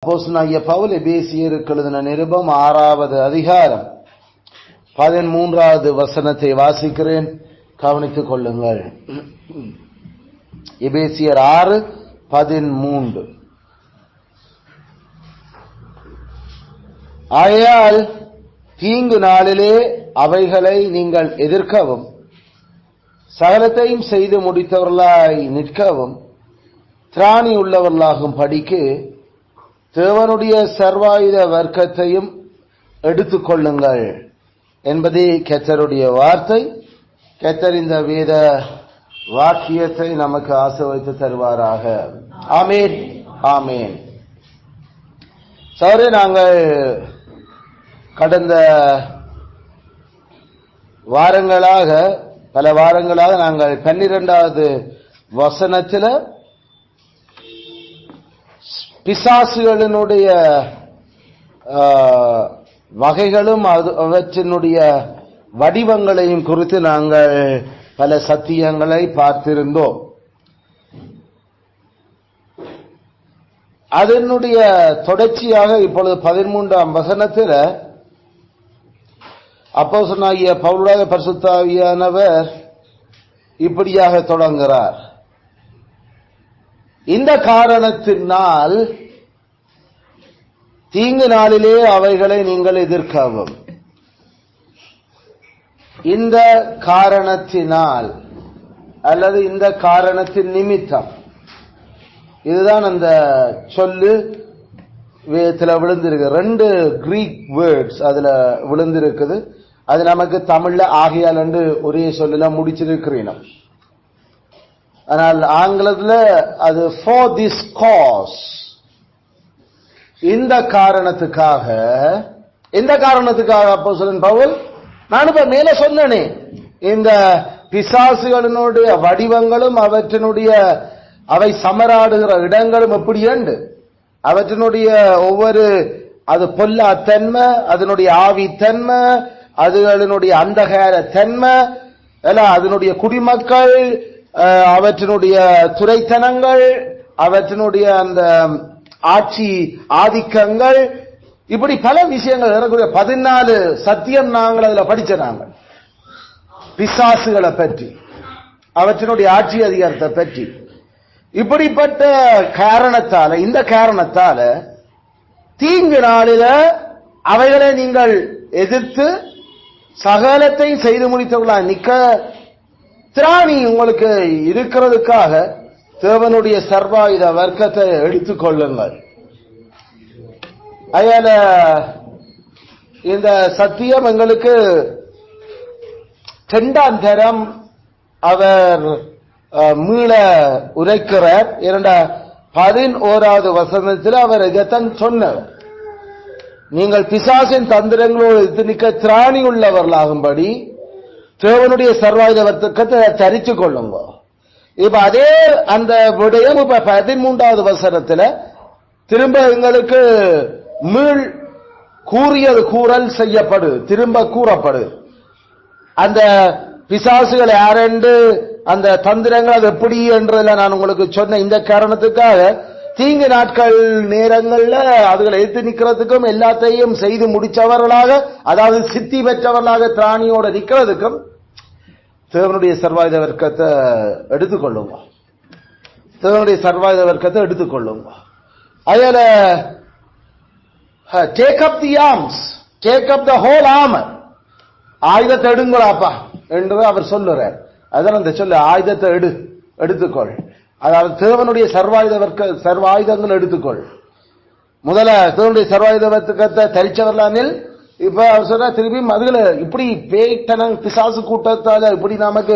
அப்போஸ்தலனாகிய பவுல் எபேசியருக்கு எழுதின நிருபம் 6வது அதிகாரம் 13வது வசனத்தை வாசிக்கிறேன், கவனித்துக் கொள்ளுங்கள். எபேசியர் 6:13. ஆகையால் தீங்கு நாளிலே அவைகளை நீங்கள் எதிர்க்கவும் சகலத்தையும் செய்து முடித்தவர்களாய் நிற்கவும் திராணி உள்ளவர்களாகும் படிக்கு தேவனுடைய சர்வாயுத வர்க்கத்தையும் எடுத்துக்கொள்ளுங்கள் என்பதே கர்த்தருடைய வார்த்தை. கர்த்தர் இந்த வேத வாக்கியத்தை நமக்கு ஆசீர்வதித்து தருவாராக. ஆமேன், ஆமேன். சரி, நாங்கள் கடந்த பல வாரங்களாக நாங்கள் 12வது வசனத்தில் பிசாசுகளினுடைய வகைகளும் அவற்றினுடைய வடிவங்களையும் குறித்து நாங்கள் பல சத்தியங்களை பார்த்திருந்தோம். அதனுடைய தொடர்ச்சியாக இப்பொழுது 13ஆம் வசனத்தில் அப்போஸ்தலனாகிய பவுலுடைய பரிசுத்த ஆவியானவர் இப்படியாக தொடங்குகிறார். இந்த காரணத்தினால் தீங்கு நாளிலே அவைகளை நீங்கள் எதிர்க்கவும். இந்த காரணத்தினால் அல்லது இந்த காரணத்தின் நிமித்தம், இதுதான் அந்த சொல்லு வேதத்தில் விழுந்திருக்கு. 2 கிரீக் வேர்ட்ஸ் அதுல விழுந்திருக்குது. அது நமக்கு தமிழ்ல ஆகையால் என்று ஒரே சொல்ல முடிச்சிருக்கிறேன். ஆனால் ஆங்கிலத்தில் அது ஃபார் திஸ் காஸ், இந்த காரணத்துக்காக அப்போஸ்தலன் பவுல், நான் இப்ப மேல சொன்னேனே, இந்த பிசாசுகளினுடைய வடிவங்களும் அவை சமராடுகிற இடங்களும் எப்படி உண்டு, அவற்றினுடைய ஒவ்வொரு அது பொல்லா தன்மை, அதனுடைய ஆவி தன்மை, அதுகளினுடைய அந்தகார தன்மை, அதனுடைய குடிமக்கள், அவற்றினுடைய துரைத்தனங்கள், அவற்றினுடைய அந்த ஆட்சி ஆதிக்கங்கள், இப்படி பல விஷயங்கள். 14 சத்தியம் நாங்கள் அதுல படிச்சாங்க. பிசாசுகளை பற்றி, அவற்றினுடைய ஆட்சி அதிகாரத்தை பற்றி. இப்படிப்பட்ட காரணத்தால, இந்த காரணத்தால தீங்கு நாளில அவைகளை நீங்கள் எதிர்த்து சகலத்தை செய்து முடித்தவர்களா நிக்க திராணி உங்களுக்கு இருக்கிறதுக்காக தேவனுடைய சர்வாயுத வர்க்கத்தை எடுத்துக் கொள்ளுங்கள். அதனால இந்த சத்தியம் எங்களுக்கு 2ஆம் தரம் அவர் மீள உரைக்கிறார். 11வது வசனத்தில் அவர் இதைத்தான் சொன்னார். நீங்கள் பிசாசின் தந்திரங்களோடு நிற்க திராணி உள்ளவர்களாகும்படி தேவனுடைய சர்வாயுத வர்க்கத்தை தரித்துக் கொள்ளுங்க. இப்ப அதே அந்த விடயம் இப்ப 13வது வசனத்துல திரும்ப எங்களுக்கு மீள் கூறல் செய்யப்படு, திரும்ப கூறப்படு. அந்த பிசாசுகள் யாரென்று, அந்த தந்திரங்கள் அது எப்படி என்றதுல நான் உங்களுக்கு சொன்ன இந்த காரணத்துக்காக தீங்கு நாட்கள் நேரங்கள்ல அதுகளை எடுத்து நிக்கிறதுக்கும் எல்லாத்தையும் செய்து முடிச்சவர்களாக, அதாவது சித்தி பெற்றவர்களாக திராணியோட நிக்கிறதுக்கும் தேவனுடைய சர்வாயுத வர்க்கத்தை எடுத்துக்கொள்ளுங்க. தேவனுடைய சர்வாயுத வர்க்கத்தை எடுத்துக்கொள்ளுங்க. அதனால take up the arms, take up the whole armour, ஆயுதத்தை எடுங்களாப்பா என்று அவர் சொல்லுறார். அதான் அந்த சொல்ல, ஆயுதத்தை எடுத்துக்கொள். அதாவது தேவனுடைய சர்வாயுதங்கள் எடுத்துக்கொள். முதல்ல தேவனுடைய சர்வாயுத வர்க்கத்தை தரிச்சவர்களானில் இப்ப அவர் சொன்ன திருப்பி அதுல இப்படி பேய்த்தனம் பிசாசு கூட்டத்தால இப்படி நமக்கு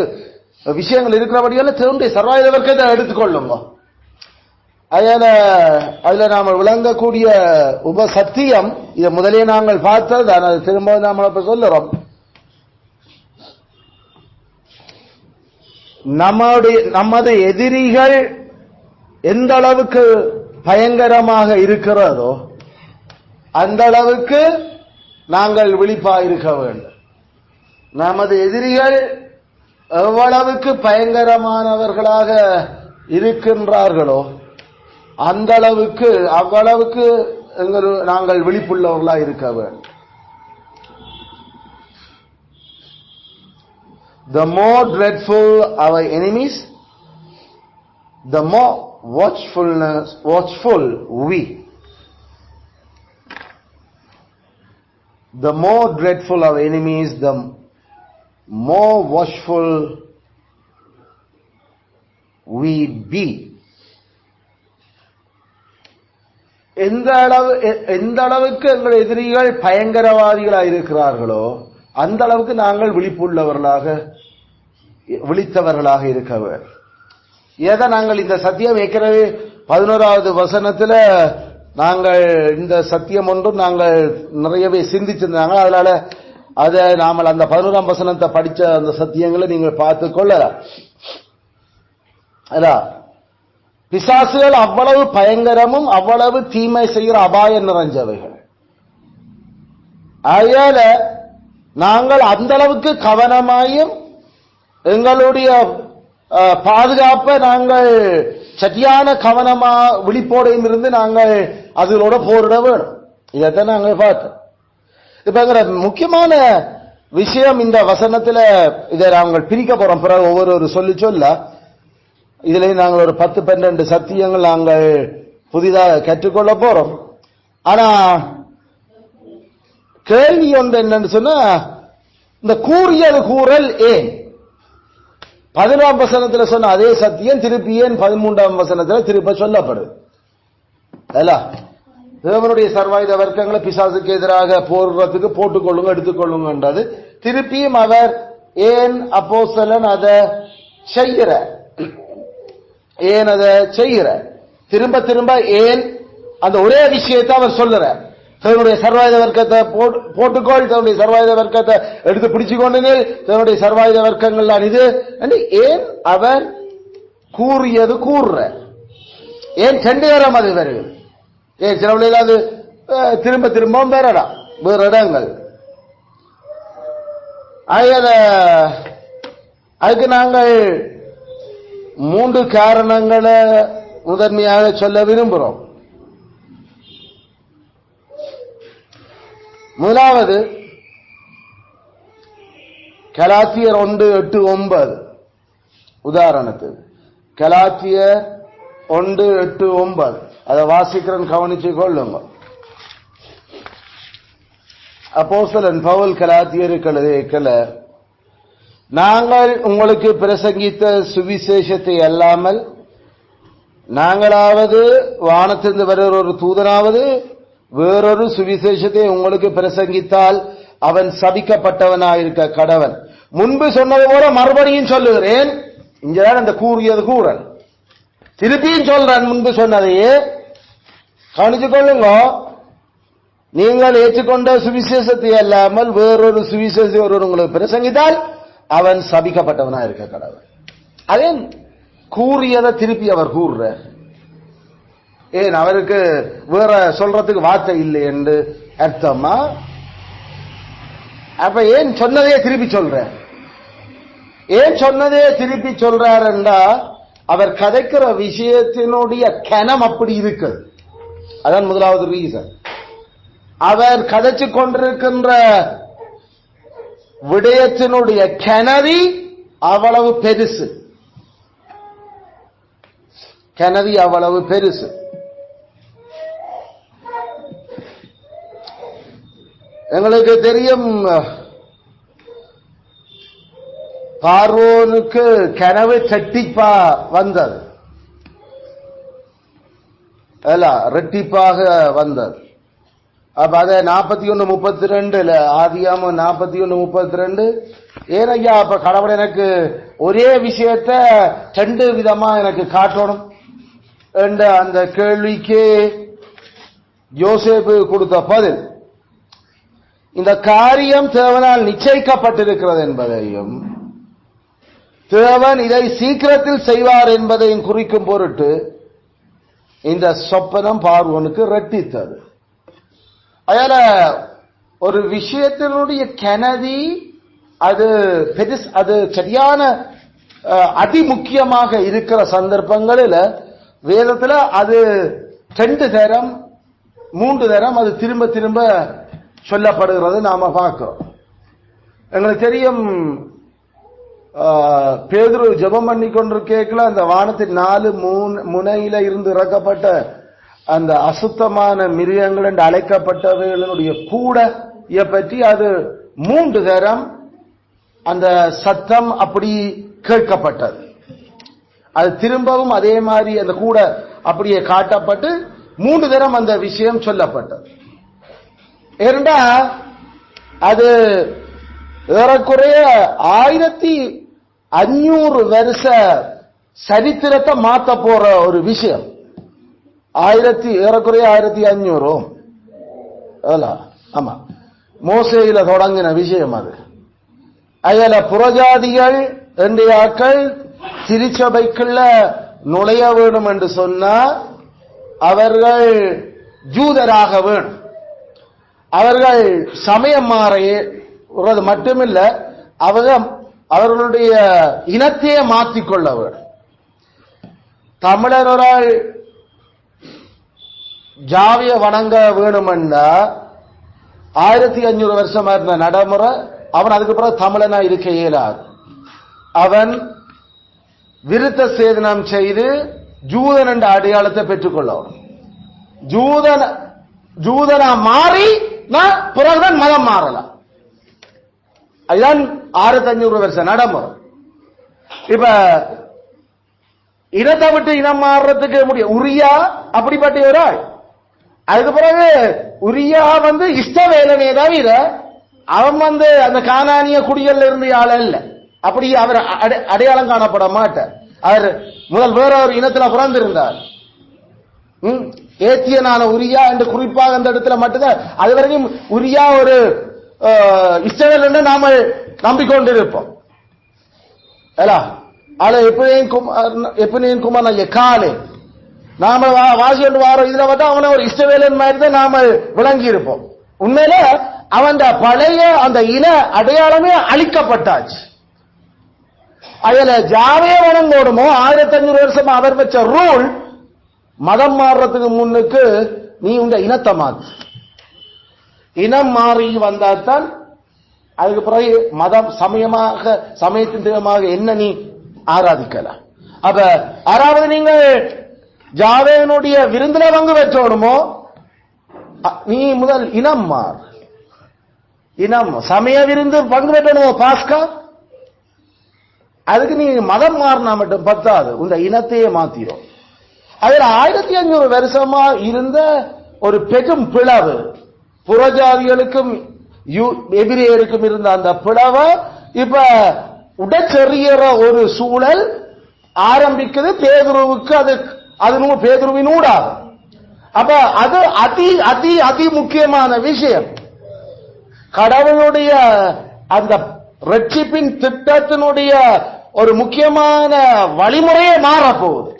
விஷயங்கள் இருக்கிறபடியால தேவனுடைய சர்வாயுத வர்க்கத்தை எடுத்துக்கொள்ளுங்க. அதுல நாம விளங்கக்கூடிய சத்தியம் இதை முதலே நாங்கள் பார்த்தது, அதை திரும்ப நாம இப்ப சொல்லுறோம். நமது எதிரிகள் எந்த அளவுக்கு பயங்கரமாக இருக்கிறதோ அந்த அளவுக்கு நாங்கள் விழிப்பாக இருக்க வேண்டும். நமது எதிரிகள் எவ்வளவுக்கு பயங்கரமானவர்களாக இருக்கின்றார்களோ அந்த அளவுக்கு அவ்வளவுக்கு நாங்கள் விழிப்புள்ளவர்களா இருக்க வேண்டும். The more dreadful our enemies, the more watchful we. The more dreadful our enemies, the more watchful we be. எந்த அளவுக்கு எங்கள் எதிரிகள் பயங்கரவாதிகளாக இருக்கிறார்களோ அந்த அளவுக்கு நாங்கள் விழித்தவர்களாக இருக்க வேண்டும். ஏதா நாங்கள் இந்த சத்தியம் ஏற்கனவே 11வது வசனத்துல நாங்கள் இந்த சத்தியம் ஒன்றும் நாங்கள் நிறையவே சிந்திச்சிருந்தாங்க. அதனால அதை நாம அந்த 11ஆம் வசனத்தை படிச்ச அந்த சத்தியங்களை நீங்கள் பார்த்துக் கொள்ளலாம். பிசாசுகள் அவ்வளவு பயங்கரமும் அவ்வளவு தீமை செய்கிற அபாயம் நிறைஞ்சவைகள். அதனால நாங்கள் அந்த அளவுக்கு கவனமாயும் எங்களுடைய பாதுகாப்பை நாங்கள் சரியான கவனமா விழிப்போடையும் இருந்து நாங்கள் அதோட போரிட வேணும். இதைத்தான் நாங்கள் பார்த்தோம். இப்ப முக்கியமான விஷயம் இந்த வசனத்துல இதை நாங்கள் பிரிக்க போறோம். பிறகு ஒவ்வொரு சொல்ல இதுல நாங்கள் ஒரு 10-12 சத்தியங்கள் நாங்கள் புதிதாக கற்றுக்கொள்ள போறோம். ஆனா கேள்வி ஒன்று என்னன்னு சொன்னா, இந்த கூறியது கூறல் ஏன் 11ஆம் வசனத்துல சொன்ன அதே சத்தியம் திருப்பி ஏன் 13ஆம் வசனத்துல திருப்ப சொல்லப்படுது? தேவனுடைய சர்வாயுத வர்க்கங்களை பிசாசுக்கு எதிராக போடுறதுக்கு போட்டுக்கொள்ளுங்க, எடுத்துக்கொள்ளுங்கன்றது திருப்பியும் அவர் ஏன் அப்போஸ்தலன் அதை செய்கிற, ஏன் அதை செய்கிற, திரும்ப திரும்ப ஏன் அந்த ஒரே விஷயத்தை அவர் சொல்லுற. தன்னுடைய சர்வாயுத வர்க்கத்தை போட்டுக்கொள், தன்னுடைய சர்வாயுத வர்க்கத்தை எடுத்து பிடிச்சுக்கொண்டு தன்னுடைய சர்வாயுத வர்க்கங்கள் தான் இது ஏன் அவர் கூறியது கூறுற, ஏன் 2 நேரம் அது வருது, ஏன் சில அது திரும்ப திரும்ப வேற இடங்கள். அதுக்கு நாங்கள் 3 காரணங்களை முதன்மையாக சொல்ல விரும்புகிறோம். முதலாவது கலாத்தியர் 1:8-9 உதாரணத்துக்கு கலாத்தியர் 1:8-9 அதை வாசிக்கிறேன், கவனிச்சு கொள்ளுங்க. அப்போஸ்தலன் பவுல் கலாத்தியருக்கு எழுதிய, நாங்கள் உங்களுக்கு பிரசங்கித்த சுவிசேஷத்தை அல்லாமல் நாங்களாவது வானத்திலிருந்து வருகிற ஒரு தூதனாவது வேறொரு சுவிசேஷத்தை உங்களுக்கு பிரசங்கித்தால் அவன் சபிக்கப்பட்டவனாயிருக்க கடவன். முன்பு சொன்னது போல மறுபடியும் சொல்லுகிறேன். இங்கதான் அந்த கூறியது கூறல் திருப்பியும் சொல்றான். முன்பு சொன்னதையே கவனிச்சு கொள்ளுங்க. நீங்கள் ஏற்றுக்கொண்ட சுவிசேஷத்தை அல்லாமல் வேறொரு சுவிசேஷத்தை ஒருவர் உங்களுக்கு பிரசங்கித்தால் அவன் சபிக்கப்பட்டவனா இருக்க கடவுள். அதே கூறியதை திருப்பி அவர் கூறுற, ஏன் அவருக்கு வேற சொல்றதுக்கு வார்த்தை இல்லை என்று அர்த்தமா? அப்ப ஏன் சொன்னதே திருப்பி சொல்ற, ஏன் சொன்னதே திருப்பி சொல்றார் என்றா அவர் கதைக்கிற விஷயத்தினுடைய கனம் அப்படி இருக்கு. அதான் முதலாவது ரீசன். அவர் கதைச்சு கொண்டிருக்கின்ற விடயத்தினுடைய கனவி அவ்வளவு பெருசு, கனவி அவ்வளவு பெருசு. எங்களுக்கு தெரியும், பார்வோனுக்கு கனவு சட்டிப்பா வந்தது, ரெட்டிப்பாக வந்தது. அப்ப அத 41:32 ஆதியாகமம் 41:32 ஏனையா அப்ப கடவுள் எனக்கு ஒரே விஷயத்த 2 விதமா எனக்கு காட்டணும் என்ற அந்த கேள்விக்கு யோசேப்பு கொடுத்த பதில், இந்த காரியம் தேவனால் நிச்சயிக்கப்பட்டிருக்கிறது என்பதையும் தேவன் இதை சீக்கிரத்தில் செய்வார் என்பதையும் குறிக்கும் பொருட்டு இந்த சொப்பனம் பார்வோனுக்கு ரெட்டித்தது. அதனால ஒரு விஷயத்தினுடைய கனதி அது பெருசு, அது சரியான அதிமுக்கியமாக இருக்கிற சந்தர்ப்பங்களில் வேதத்தில் அது 2 தரம் 3 தரம் அது திரும்ப திரும்ப சொல்லப்படுகிறது நாம பார்க்கிறோம். எங்களுக்கு தெரியும், பேதுரு ஜெபம் பண்ணி கொண்டிருக்கேக்கல அந்த வானத்தின் 4 முனையில இருந்து இறக்கப்பட்ட அந்த அசுத்தமான மிருகங்கள் என்று அழைக்கப்பட்டவைகளுடைய கூட பற்றி அது 3 தரம் அந்த சத்தம் அப்படி கேட்கப்பட்டது. அது திரும்பவும் அதே மாதிரி அந்த கூட அப்படியே காட்டப்பட்டு 3 தரம் அந்த விஷயம் சொல்லப்பட்டது. ஏனென்றா அது ஏறக்குறைய 1500 வருஷ சரித்திரத்தை மாத்த போற ஒரு விஷயம். ஏறக்குறைய 1500 ஆமா மோசேயில தொடங்கின விஷயம் அது. அதுல புறஜாதிகள் ஆக்கள் திருச்சபைக்குள்ள நுழைய வேணும் என்று சொன்னா அவர்கள் ஜூதராக வேணும். அவர்கள் சமயம் மாறது மட்டுமில்ல, அவர்களுடைய இனத்தையே மாற்றிக்கொள்ள வேணும். தமிழரால் ஜாவிய வணங்க வேணுமென்னா 1500 வருஷமா இருந்த நடைமுறை, அவன் அதுக்கு பிறகு தமிழனா இருக்க இயலாது. அவன் விருத்த சேதனம் செய்து ஜூதன் என்ற அடையாளத்தை பெற்றுக்கொள்ளணும். ஜூதனா மாறி பிறகுதான் மதம் மாறலாம். அதுதான் 1500 வருஷம் நடைமுறை. இப்ப இனத்தை விட்டு இனம் மாறுறதுக்கு முடியும். உரியா அப்படிப்பட்ட ஒரு ஆள். அதுக்கு பிறகு உரியா இஷ்டவேலனே தவிர அவன் அந்த கானானிய குடிகள் இருந்து ஆள் அல்ல. அப்படி அவர் அடையாளம் காணப்பட மாட்டார். அவர் முதல் வேற ஒரு இனத்துல பிறந்திருந்தார். ஏத்தியனான உரியா என்று குறிப்பாக அந்த இடத்துல மட்டும்தான். அது வரைக்கும் உரியா ஒரு இஸ்ரவேல் என்று நாம நம்பிக்கொண்டிருப்போம். எப்படியும் குமார் காலே நாம வாசி கொண்டு வாரோம். இதுல அவனை ஒரு இஸ்ரவேலன் மாதிரி தான் நாம விளங்கி இருப்போம். உண்மையில அவன் பழைய அந்த இன அடையாளமே அழிக்கப்பட்டாச்சு. அதுல ஜாவே வணங்கோடுமோ 1500 வருஷமா அவர் வச்ச ரூல், மதம் மாறுறதுக்கு முன்னுக்கு நீ உங்க இனத்தை மாத்து. இனம் மாறி வந்தால்தான் அதுக்கு பிறகு மதம் சமயத்தின் தெய்வமாக என்ன நீ ஆராதிக்கலாம். அப்ப யாராவது நீங்க ஜாவேனுடைய விருந்தில பங்கு பெற்றோணுமோ நீ முதல் இனம் மாறு. இனம் சமய விருந்து பங்கு பெற்றணுமோ பாஸ்கா, அதுக்கு நீ மதம் மாறினா மட்டும் பத்தாது, உங்க இனத்தையே மாத்திரும். அதுல 1500 வருஷமா இருந்த ஒரு பெரும் பிளவு, புறஜாதிகளுக்கும் எபிரேயருக்கும் இருந்த அந்த பிளவை இப்ப உடைச்செறிகிற ஒரு சூழல் ஆரம்பிக்குது பேதுருவுக்கு. அது பேதுருவினூடாக. அப்ப அது அதி முக்கியமான விஷயம். கடவுளுடைய அந்த ரட்சிப்பின் திட்டத்தினுடைய ஒரு முக்கியமான வழிமுறையே மாறப்போகுது.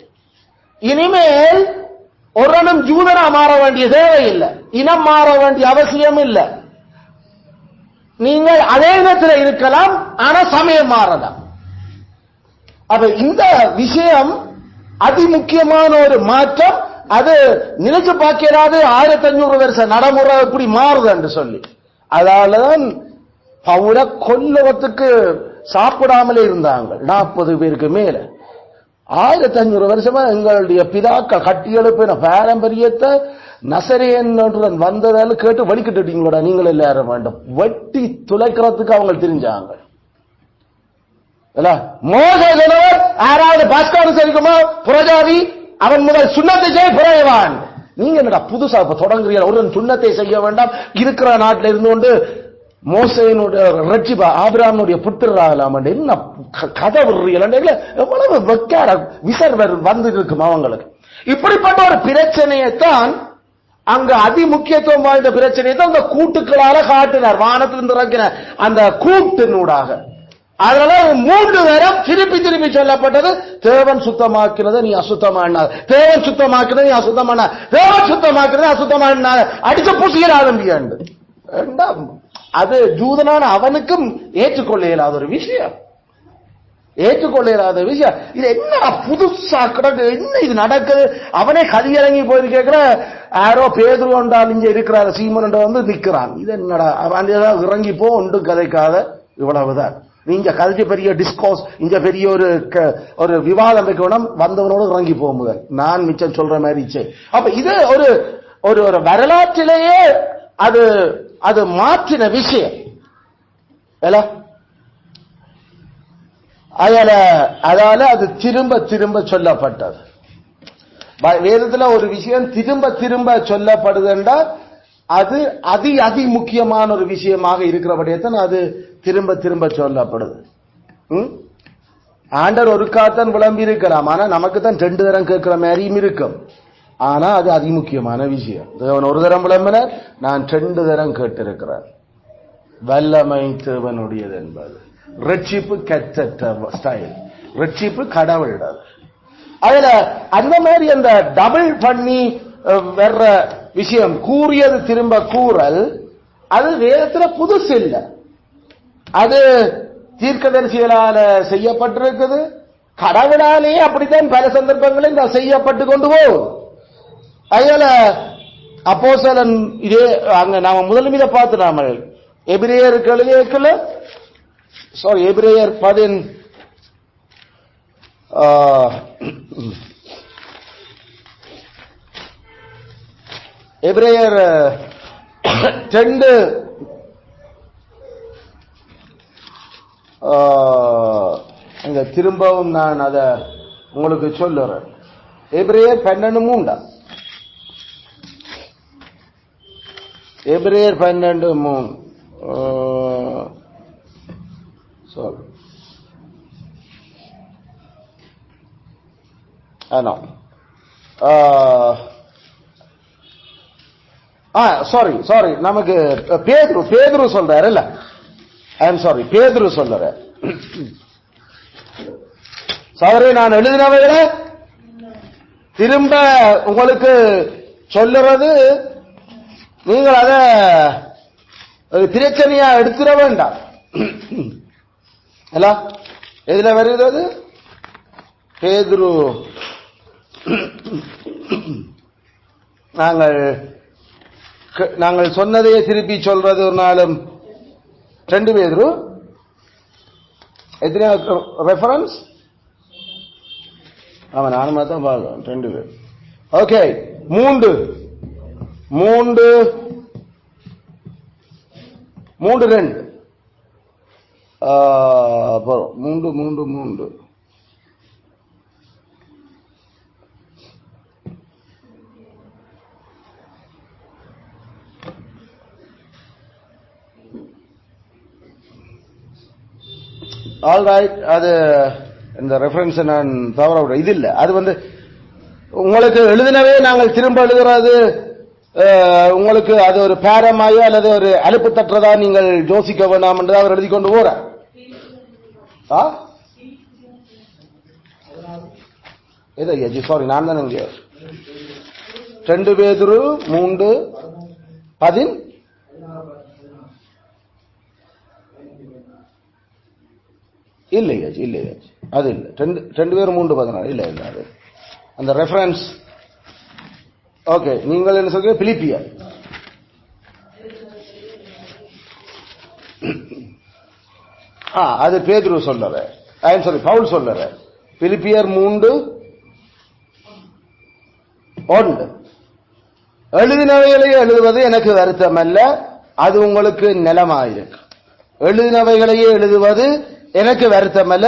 இனிமேல் ஒரு ஜூதனா மாற வேண்டிய தேவையில்லை, இனம் மாற வேண்டிய அவசியம் இல்லை. நீங்கள் அதே இனத்தில் இருக்கலாம், ஆனா சமயம் மாறலாம். அப்ப இந்த விஷயம் அதி முக்கியமான ஒரு மாற்றம். அது நினைச்சு பார்க்கிறாது 1500 வருஷ நடைமுறை எப்படி மாறுது என்று சொல்லி. அதனாலதான் பவுல கொல்லவத்துக்கு சாப்பிடாமலே இருந்தாங்க 40 பேருக்கு மேல. 1500 வருஷமா எங்களுடைய பிதாக்கள் கட்டி எழுப்பின பாரம்பரியத்தை நசரேயன் வந்ததால கேட்டு வலிக்கிட்டுட்டீங்களோட நீங்கள் எல்லாரும் வேண்டும் வெட்டி துளைக்கிறதுக்கு அவங்க தெரிஞ்சாங்க. யாராவது பாஸ்கர் சரிக்குமா புறஜாதி அவன் முதல் சுண்ணத்தை செய்ய புறையவான். நீங்க என்னடா புதுசா தொடங்குறீங்க, ஒரு சுண்ணத்தை செய்ய வேண்டாம், இருக்கிற நாட்டில் இருந்து கொண்டு மோசையினுடைய ரட்சிப்பா ஆபிரகாமுடைய புத்திரராகலாம் என்ன கதை விடுறீங்களா? எவ்வளவு வெக்கார விசர்வர் வந்து இருக்கும் அவங்களுக்கு. இப்படிப்பட்ட ஒரு பிரச்சனையைத்தான் அங்க அதி முக்கியத்துவம் வாய்ந்த பிரச்சனையை தான் அந்த கூட்டுக்களால காட்டினார். வானத்திலிருந்து இறக்கின அந்த கூட்டினூடாக. அதனால 3 தரம் திருப்பி திருப்பி சொல்லப்பட்டது, தேவன் சுத்தமாக்கினதை நீ அசுத்தமானார், தேவன் சுத்தமாக்கினதை நீ அசுத்தமான, தேவன் சுத்தமாக்கினதை அசுத்தமான அடிச்சு பூசிக்கிற ஆரம்பியாண்டு. அது ஜூதனான அவனுக்கும் ஏற்றுக்கொள்ள இயலாத ஒரு விஷயம். ஏற்றுக்கொள்ளாத விஷயம். இது என்ன புதுசா கிடக்கு, என்ன இது நடக்குது? அவனே கதியிறங்கி போயிட்டு கேட்கிற, யாரோ பேதுரு கொண்டால் இங்க இருக்கிறாரு சீமன் வந்து நிக்கிறான். இது என்னடா, அவன் இறங்கி போ ஒன்று கதைக்காத, இவ்வளவுதான். நீங்க கதைச்சு பெரிய டிஸ்கோஸ், இங்க பெரிய ஒரு விவாதம் வைக்கணும், வந்தவனோடு இறங்கி போக முதல். நான் மிச்சம் சொல்ற மாதிரி. அப்ப இது ஒரு ஒரு வரலாற்றிலேயே அது அது மாற்றின விஷயம். அதால அது திரும்ப திரும்ப சொல்லப்பட்டது. வேதத்துல ஒரு விஷயம் திரும்ப திரும்ப சொல்லப்படுதுண்டா அது அதி முக்கியமான ஒரு விஷயமாக இருக்கிறபடியத்தான் அது திரும்ப திரும்ப சொல்லப்படுது. ஆண்டர் ஒரு காத்தான் விளம்பி இருக்கலாம், ஆனா நமக்கு தான் 2 தரம் கேட்கிற மாதிரியும் இருக்கும். ஆனா அது அதிமுக்கியமான விஷயம். தேவன் ஒரு தரம் விளம்பினார், நான் 2 தரம் கேட்டிருக்கிறேன். வல்லமை தேவனுடையது என்பது ரட்சிப்பு கெட்ட ஸ்டைல், ரட்சிப்பு கடவுள். அதுல அந்த மாதிரி அந்த டபுள் பண்ணி வர்ற விஷயம், கூறியது திரும்ப கூறல், அது வேதத்துல புதுசு இல்ல. அது தீர்க்கதரிசிகளால செய்யப்பட்டிருக்குது, கடவுளாலேயே அப்படித்தான் பல சந்தர்ப்பங்களில் செய்யப்பட்டு கொண்டு போகும். அதுல அப்போஸ்தலன் இதே அங்க நாம முதல்ல பார்த்து நாம எபிரேயருக்கு எழுதியிருக்கல, சாரி எபிரேயர் 10 எபிரேயர் 2 இங்க திரும்பவும் நான் அத உங்களுக்கு சொல்லுறேன். எபிரேயர் 12:3, எபிரேயர் 12:3 சாரி நமக்கு பேதுரு சொல்றாரு இல்ல, ஐ எம் சாரி, பேதுரு சொல்ற. சவரே, நான் எழுதினவைகளை திரும்ப உங்களுக்கு சொல்லுறது, நீங்கள் அத பிரச்சனையா எடுத்துட வேண்டாம். எதுல வருகிறது? பேதுரு நாங்கள் சொன்னதையே திருப்பி சொல்றது ஒரு நாளும். 2 பேதுரு எத்தனை ரெஃபரன்ஸ்? ஆமா, நானும் தான் பார்க்கிறேன். 2 பேர். Okay, 3 all right. அது இந்த ரெஃபரன்ஸ் நான் தவற விட இது இல்ல. அது உங்களுக்கு எழுதினவே நாங்கள் திரும்ப எழுதுறது உங்களுக்கு அது ஒரு பேரமாயோ அல்லது ஒரு அலுப்பு தட்டுறதா நீங்கள் யோசிக்க வேண்டாம் என்று அவர் எழுதி கொண்டு போற. சாரி, நான் தான் 2 பேதுரு 3:10 இல்லையா? அது இல்லை. 2 பேர் 3:14 இல்ல அது அந்த ரெஃபரன்ஸ். ஓகே, நீங்கள் என்ன சொல்ற? பிலிப்பியர். அது பேதுரு சொல்லற, ஐ எம் சாரி, பவுல் சொல்லற. பிலிப்பியர் 3:1 எழுதினவைகளை எழுதுவது எனக்கு வருத்தம் அல்ல, அது உங்களுக்கு நலமாயிருக்கு. எழுதினவைகளையே எழுதுவது எனக்கு வருத்தம் அல்ல,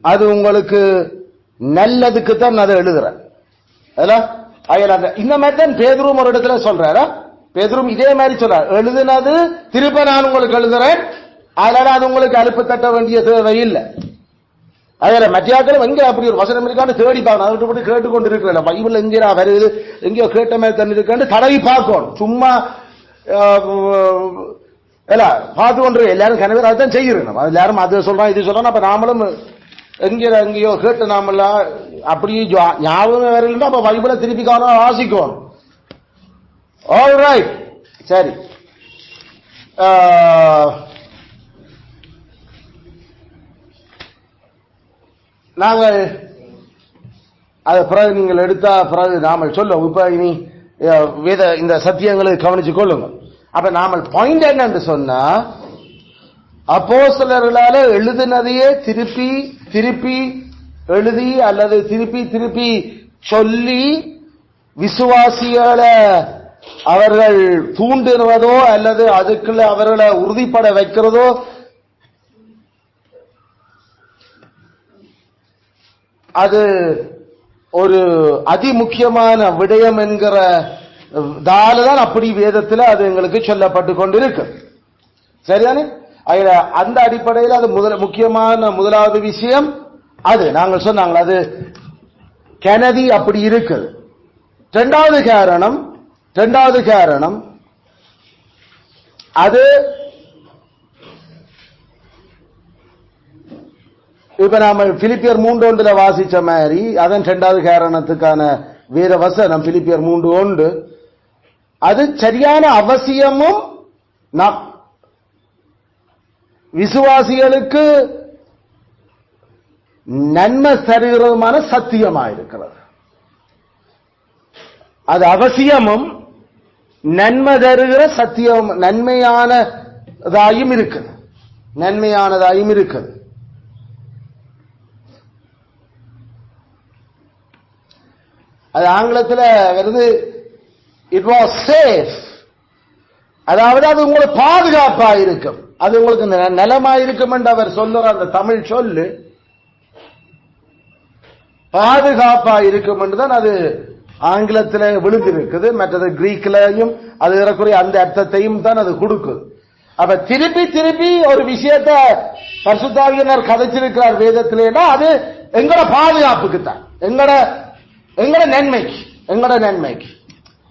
அது உங்களுக்கு நல்லதுக்கு தான் அதை எழுதுறேன். இந்த மாதிரி தான் பேதுரும் ஒரு இடத்துல சொல்றாரா? பேதுரும் இதே மாதிரி சொல்றார், எழுதுனது திருப்ப நான் உங்களுக்கு எழுதுறேன், அதனால அது உங்களுக்கு அலுப்பு தட்ட வேண்டிய தேவை இல்லை. அதுல மத்தியாக்கள் எங்க அப்படி ஒரு வசனம் இருக்கான்னு தேடி பார்க்கணும். அதை விட்டு கேட்டுக்கொண்டு இருக்கிற பைபிள் எங்கேயா வருது, எங்கேயோ கேட்ட மாதிரி தண்ணி இருக்கான்னு தடவி பார்க்கணும். சும்மா பார்த்து கொண்டு எல்லாரும் கனவே அதான் செய்யணும். அது எல்லாரும் அது சொல்றான் இது சொல்றான். அப்ப நாமளும் எங்கேயோ கேட்டு நாமெல்லாம் அப்படி ஞாபகம் வரலன்னா அப்ப பைபிளை திருப்பி காணும் வாசிக்கணும். ஆல் ரைட், சரி. நாங்கள் அதை பிறகு நீங்கள் எடுத்தா பிறகு நாம சொல்லுவோம். இப்ப இனி வேத இந்த சத்தியங்களை கவனிச்சு கொள்ளுங்க. அப்ப நாம பாயிண்ட் என்னன்னு சொன்னா, அப்போஸ்தலர்களால எழுதினதையே திருப்பி திருப்பி எழுதி அல்லது திருப்பி திருப்பி சொல்லி விசுவாசிகளை அவர்கள் தூண்டுவதோ அல்லது அதுக்குள்ள அவர்களை உறுதிப்பட வைக்கிறதோ அது ஒரு அதிமுக்கியமான விடயம் என்கிற தான் அப்படி வேதத்தில் அது எங்களுக்கு சொல்லப்பட்டு கொண்டிருக்கு. சரிதானே? அந்த அடிப்படையில் அது முக்கியமான முதலாவது விஷயம் அது நாங்கள் சொன்னாங்க, அது கெனதி அப்படி இருக்குது. இரண்டாவது காரணம் அது இப்ப நாம பிலிப்பியர் 3:1 வாசிச்ச மாதிரி அதன் இரண்டாவது காரணத்துக்கான வேத வசனம் பிலிப்பியர் 3:1 அது சரியான அவசியமும் விசுவாசிகளுக்கு நன்மை தருகிறதுமான சத்தியமாயிருக்கிறது. அது அவசியமும் நன்மை தருகிற சத்தியம் நன்மையானதாயும் இருக்குது. அது ஆங்கிலத்தில் வருது, இட் வாஸ் சேஃப். அதாவது அது உங்களுக்கு பாதுகாப்பா இருக்கும், அது உங்களுக்கு நலமாயிருக்கும் என்று அவர் சொல்லுற அந்த தமிழ் சொல்லு பாதுகாப்பா இருக்கும் என்றுதான் அது ஆங்கிலத்தில் விழுந்திருக்குது. மற்றது கிரீக்லையும் அது இருக்கக்கூடிய அந்த அர்த்தத்தையும் தான் அது கொடுக்குது. அப்ப திருப்பி திருப்பி ஒரு விஷயத்தை பரிசுத்தாவியினர் கதைச்சிருக்கிறார் வேதத்திலேனா அது எங்கட பாதுகாப்புக்கு தான், எங்கட நன்மைக்கு.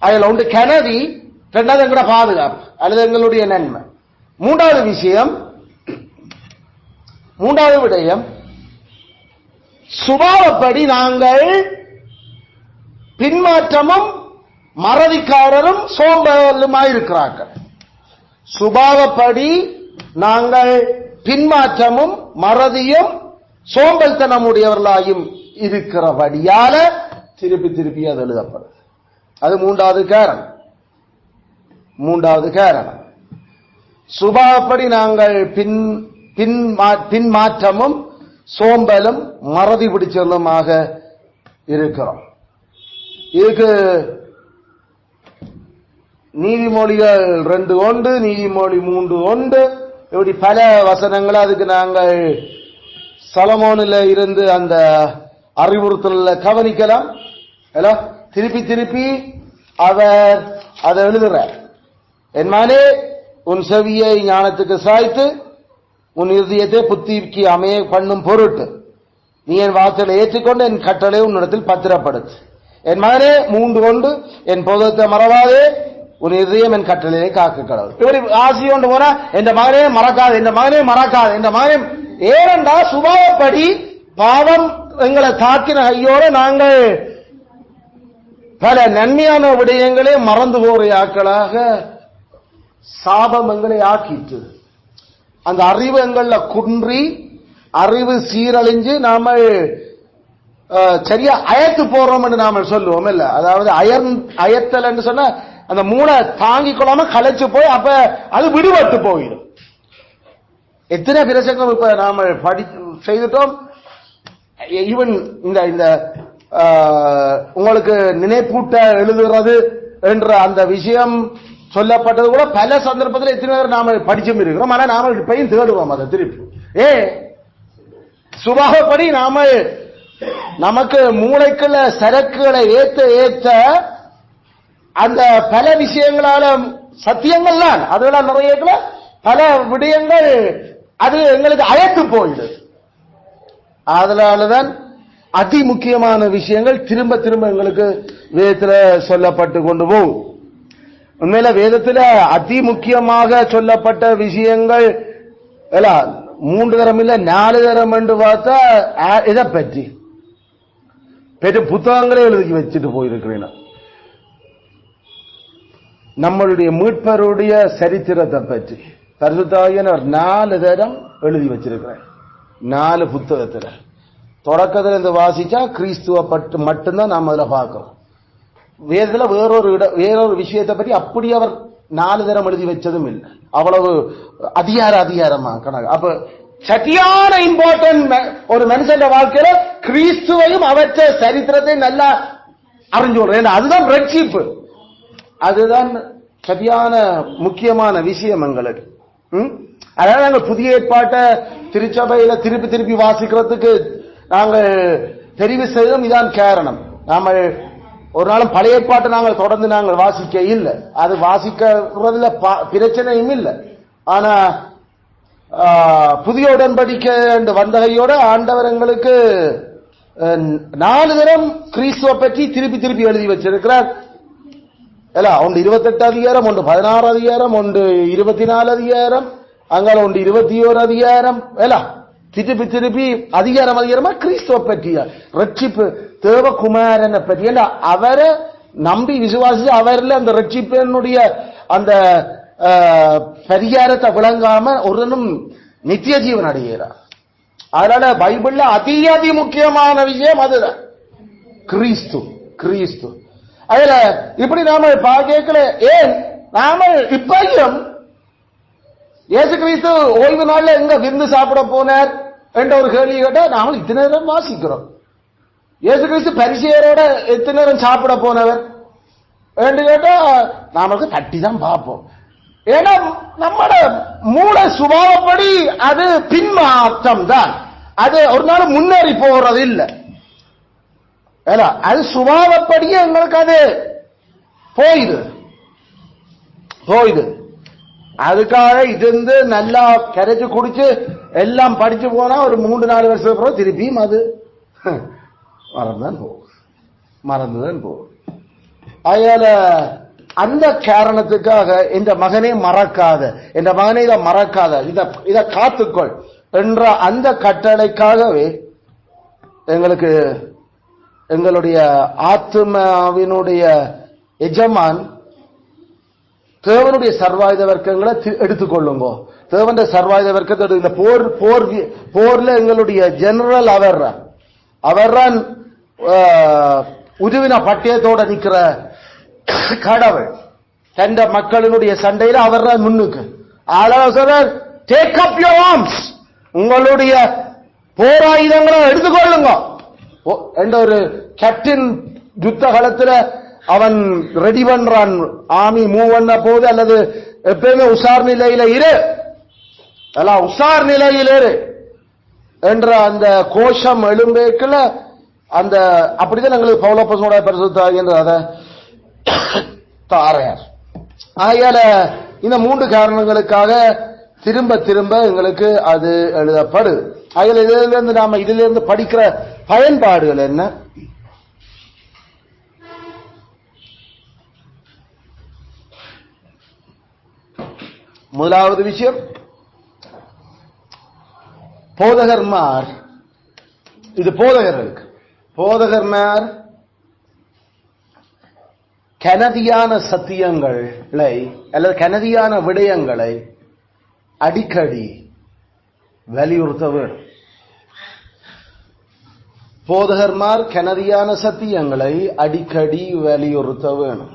அதில் ஒன்று கெனதி, ரெண்டாவது எங்கட பாதுகாப்பு அல்லது எங்களுடைய நன்மை. மூன்றாவது விடயம் சுபாவப்படி நாங்கள் பின்மாற்றமும் மறதிக்காரரும் சோம்பலுமாயிருக்கிறார்கள். சுபாவப்படி நாங்கள் பின்மாற்றமும் மறதியும் சோம்பல்தனமுடையவர்களாயும் இருக்கிறபடியால திருப்பி திருப்பி அது எழுதப்படுது. அது மூன்றாவது காரணம். சுபாவப்படி நாங்கள் பின்மாற்றமும் சோம்பலும் மறதி பிடிச்சலுமாக இருக்கிறோம். இதுக்கு நீதிமொழிகள் 2:1 நீதிமொழி 3:1 இப்படி பல வசனங்கள் அதுக்கு நாங்கள் சலமோனில் இருந்து அந்த அறிவுறுத்தல கவனிக்கலாம். திருப்பி திருப்பி அவர் அதை எழுதுறார். என் மகனே, உன் செவியை ஞானத்துக்கு சாய்த்து உன் இருதயத்தை புத்திக்கு அமைய பண்ணும் பொருட்டு நீ என் வார்த்தையை ஏற்றுக்கொண்டு என் கட்டளை உன்னிடத்தில் பத்திரப்படுத்து. என் மகனே 3:1 என் போதத்தை மறவாதே, உன் இதயம் என் கட்டளையை காக்க கடவுள். இப்படி ஆசி கொண்டு போனா என் மகனே மறக்காது, என் மகனே ஏனென்றா சுபாவப்படி பாவம் எங்களை தாக்கின கையோடு நாங்கள் பல நன்மையான விடயங்களே மறந்து போற ஆக்களாக சாபம் எங்களை ஆக்கிட்டு அந்த அறிவு எங்கள குன்றி அறிவு சீரழிஞ்சு நாம சரியா அயத்து போறோம் என்று நாம சொல்லுவோம் இல்ல. அதாவது அயத்தல் என்று சொன்னா அந்த மூளை தாங்கிக் கொள்ளாம கலைச்சு போய் அப்ப அது விடுபட்டு போயிடும். எத்தனை பிரசங்கம் இப்ப நாம செய்துட்டோம். ஈவன் இந்த உங்களுக்கு நினைப்பூட்ட எழுதுறது என்ற அந்த விஷயம் சொல்லப்பட்டது கூட பல சந்தர்ப்பத்தில் எத்தனை பேர் நாம படிச்சும் இருக்கிறோம். ஆனா நாம இப்பயும் தேடுவோம் அதை திருப்பி. சுபாவப்படி நாம நமக்கு மூளைக்குள்ள சரக்குகளை ஏத்த அந்த பல விஷயங்களால சத்தியங்கள்லாம் அதெல்லாம் நிறைய பல விடயங்கள் அது எங்களுக்கு அழைத்து போயிடுது. அதனாலதான் அதி முக்கியமான விஷயங்கள் திரும்ப திரும்ப எங்களுக்கு வேதத்தில் சொல்லப்பட்டு கொண்டு போகும். உண்மையில வேதத்தில் அதி முக்கியமாக சொல்லப்பட்ட விஷயங்கள் 3 தரம் இல்ல 4 தரம் என்று பார்த்தா இதை பற்றி பெரிய புத்தகங்களே எழுதி வச்சுட்டு போயிருக்கிறேன். நம்மளுடைய மீட்பருடைய சரித்திரத்தை பற்றி பரிசுத்தாவியானவர் 4 தரம் எழுதி வச்சிருக்கிறேன். 4 புத்தகத்தில் தொடக்கத்துல இருந்து வாசிச்சா கிறிஸ்துவ பட்டு மட்டும்தான் நாம் அதுல பார்க்கிறோம். வேதத்துல வேறொரு விஷயத்தை பற்றி அப்படி அவர் 4 தரம் எழுதி வச்சதும் இல்லை. அவ்வளவு அதிகாரமா கணக்கு. அப்ப சத்தியான இம்பார்ட்டன்ட் ஒரு மனுஷன் வாழ்க்கையில கிறிஸ்துவையும் அவற்ற சரித்திரத்தை நல்லா அறிஞ்சு கொள்றேன். அதுதான் ரட்சிப்பு, அதுதான் சரியான முக்கியமான விஷயம் எங்களுக்கு. அதனால நாங்கள் புதிய ஏற்பாட்டை திருச்சபையில திருப்பி வாசிக்கிறதுக்கு நாங்கள் தெரிவு செய்தோம். இதான் காரணம். நாம ஒரு நாளும் பழைய ஏற்பாட்டை நாங்கள் தொடர்ந்து நாங்கள் வாசிக்க இல்லை. அது வாசிக்கிறதுல பிரச்சனையும் இல்லை. ஆனா புதிய உடன்படிக்கை வந்தகையோட ஆண்டவர் எங்களுக்கு 4 தரம் கிறிஸ்துவ பற்றி திருப்பி எழுதி வச்சிருக்கிறார். ஒன்று 28 அதிகாரம், ஒன்று 16 அதிகாரம், ஒன்று 24 அதிகாரம், அங்கால ஒன்று 21 அதிகாரம், திருப்பி அதிகாரமா கிறிஸ்துவ பற்றிய ரட்சிப்பு தேவகுமாரனை பற்றி அவரை நம்பி விசுவாசி அவர்ல அந்த ரட்சிப்பினுடைய அந்த பரிகாரத்தை விளங்காம ஒருவனும் நித்திய ஜீவன் அடைகிறார். அதனால பைபிள்ல அதி முக்கியமான விஷயம் அதுதான் கிறிஸ்து. அதுல இப்படி நாம கேட்கல. ஏன் நாம இப்பையும் இயேசு கிறிஸ்து ஓய்வு நாள்ல எங்க விருந்து சாப்பிட போனார் என்ற ஒரு கேள்வி கேட்டா நாம இத்தனை நேரம் வாசிக்கிறோம். இயேசு கிறிஸ்து பரிசேயரோட எத்தனை நேரம் சாப்பிட போனவர் என்று கேட்டா நமக்கு தட்டி தான் பார்ப்போம். ஏன்னா நம்மட மூல சுபாவப்படி அது பின்மாற்றம் தான். அது ஒரு நாள் முன்னேறி போகிறது இல்லை. அது சுபாவப்படியே எங்களுக்கு அது போயிடு. அதுக்காக இது நல்லா கரைச்சு குடிச்சு எல்லாம் படிச்சு போனா ஒரு 3-4 வருஷத்துக்கு அப்புறம் திருப்பியும் அது மறந்துதான் போகும். அதனால அந்த காரணத்துக்காக இந்த மகனை இதை மறக்காத, இதை காத்துக்கொள் என்ற அந்த கட்டளைக்காகவே எங்களுடைய ஆத்மாவினுடைய எஜமான் தேவனுடைய சர்வாயுத வர்க்கங்களை எடுத்துக்கொள்ளுங்க. தேவனுடைய சர்வாயுத வர்க்கத்தோட இந்த போர்ல எங்களுடைய ஜெனரல் அவர்தான் உருவின பட்டயத்தோட நிக்கிற கடவுள். தந்த மக்களினுடைய சண்டையில அவர்தான் முன்னுக்கு. டேக் அப் யுவர் ஆர்ம்ஸ், உங்களுடைய போராயுதங்களை எடுத்துக்கொள்ளுங்க என்ற ஒரு கேப்டன் யுத்த காலத்துல அவன் ரெடி பண்றான். ஆமி மூவ் பண்ண போது அல்லது எப்பயுமே உஷார் நிலையில என்ற அந்த கோஷம் எழும்பேக்குல அந்த அப்படிதான் எங்களுக்கு பவுலப்போஸ்தலனோட பரிசுத்த அதை தாரையார். ஆகையால இந்த 3 காரணங்களுக்காக திரும்ப எங்களுக்கு அது எழுதப்படுது. ஆகையால நாம இதிலிருந்து படிக்கிற பயன்பாடுகள் என்ன? முதலாவது விஷயம், போதகர்மார், இது போதகர்மார் கனதியான சத்தியங்களை அல்லது கனதியான விடயங்களை அடிக்கடி வலியுறுத்த வேண்டும். போதகர்மார் கனதியான சத்தியங்களை அடிக்கடி வலியுறுத்த வேணும்.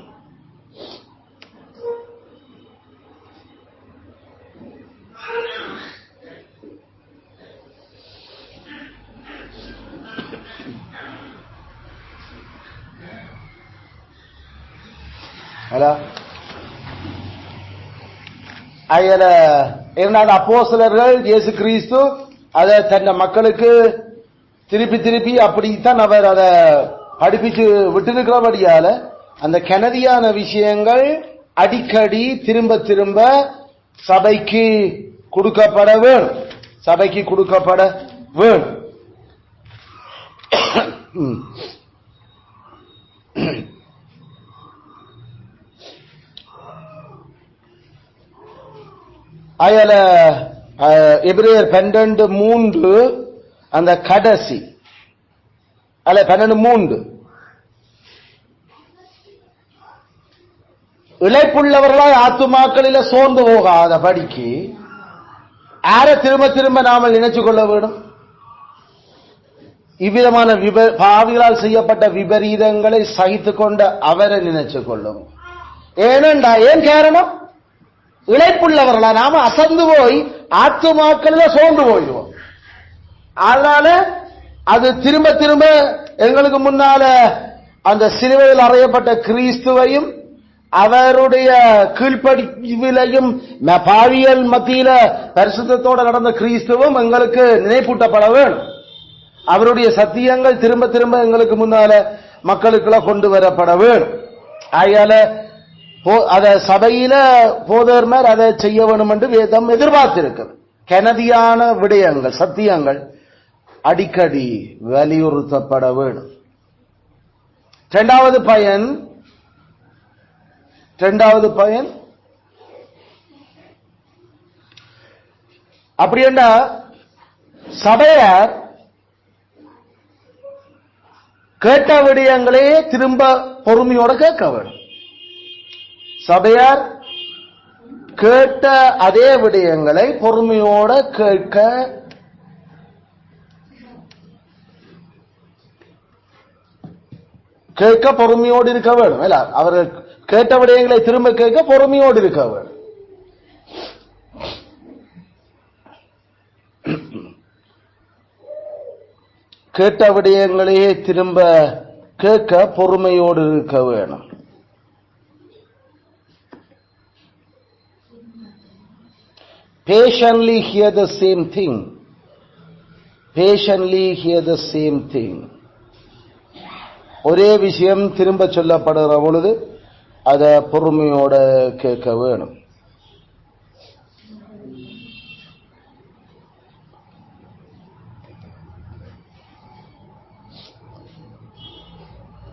அப்போஸ்தலர்கள் இயேசு கிறிஸ்து அதை தன் மக்களுக்கு திருப்பி அப்படித்தான் அவர் அதை படிப்பிச்சு விட்டிருக்கிறபடியால அந்த கனதியான விஷயங்கள் அடிக்கடி திரும்ப சபைக்கு கொடுக்கப்பட வேணும். அயல எபிரேயர் 12:3 அந்த கடைசி 12:3 இளைப்புள்ளவர்களாய் ஆத்துமாக்களில சோர்ந்து போகாத படிக்கு யார திரும்ப நாம நினைச்சு கொள்ள வேண்டும்? இவ்விதமான பாவிகளால் செய்யப்பட்ட விபரீதங்களை சகித்து கொண்ட அவரை நினைச்சு கொள்ளும். ஏனென்றா ஏன் காரணம்? இழைப்புள்ளவர்களா நாம அசந்து போய் ஆத்துமாக்கள்ல சோர்ந்து போயிடுவோம். அதனால அது திரும்ப திரும்ப எங்களுக்கு முன்னால அந்த சிலுவையில் அறையப்பட்ட கிறிஸ்துவையும் அவருடைய கீழ்ப்படிவிலையும் பாவியல் மத்தியில பரிசுத்தத்தோடு நடந்த கிறிஸ்துவும் எங்களுக்கு நினைப்பூட்டப்பட வேணும். அவருடைய சத்தியங்கள் திரும்ப திரும்ப எங்களுக்கு முன்னால மக்களுக்குள்ள கொண்டு வரப்பட வேணும். ஆகையால அத சபையில போதர்மர் அதை செய்ய வேணும் என்று வேதம் எதிர்பார்த்திருக்கிறது. கனதியான விடயங்கள் சத்தியங்கள் அடிக்கடி வலியுறுத்தப்பட வேணும். இரண்டாவது பயன் அப்படி என்ன? சபையார் கேட்ட விடயங்களே திரும்ப பொறுமையோட கேட்க வேணும். சபையார் கேட்ட அதே விடயங்களை பொறுமையோட கேட்க பொறுமையோடு இருக்க வேணும். இல்ல அவர்கள் கேட்ட விடயங்களை திரும்ப கேட்க பொறுமையோடு இருக்க வேணும். கேட்ட விடயங்களையே திரும்ப கேட்க பொறுமையோடு இருக்க வேணும். Patiently hear the same thing. Patiently hear the same thing. ஒரே விஷயம் திரும்ப சொல்லப்படுகிற பொழுது அத பொறுமையோட கேட்க வேணும்.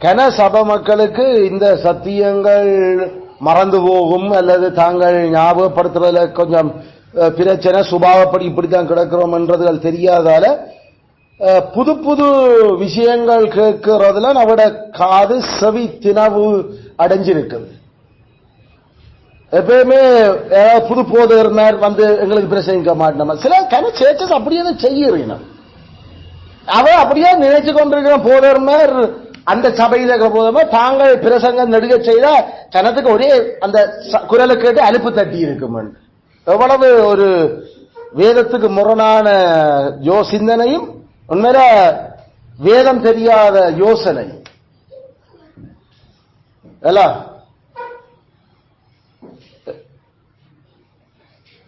கன சபை மக்களுக்கு இந்த சத்தியங்கள் மறந்து போகும் அல்லது தாங்கள் ஞாபகப்படுத்துறதுல கொஞ்சம் பிரச்சனை, சுபாவப்படி இப்படித்தான் கிடக்கிறோம் என்றதுகள் தெரியாதால புது புது விஷயங்கள் கேட்கிறதுல நம்மட காது செவி தினவு அடைஞ்சிருக்குது. எப்பயுமே புது போதர்மார் வந்து எங்களுக்கு பிரசங்கிக்க மாட்டோம். சில சேர்ச்சஸ் அப்படியே செய்யறீங்க. அவ அப்படியே நினைச்சு கொண்டிருக்கிற போதர்மார் அந்த சபையில இருக்கிற போதர்மார் தாங்கள் பிரசங்கம் நடுக செய்த ஜனத்துக்கு ஒரே அந்த குரலை கேட்டு அலுப்பு தட்டி இருக்கும். எவ்வளவு ஒரு வேதத்துக்கு முரணான சிந்தனையும் உண்மையில வேதம் தெரியாத யோசனை.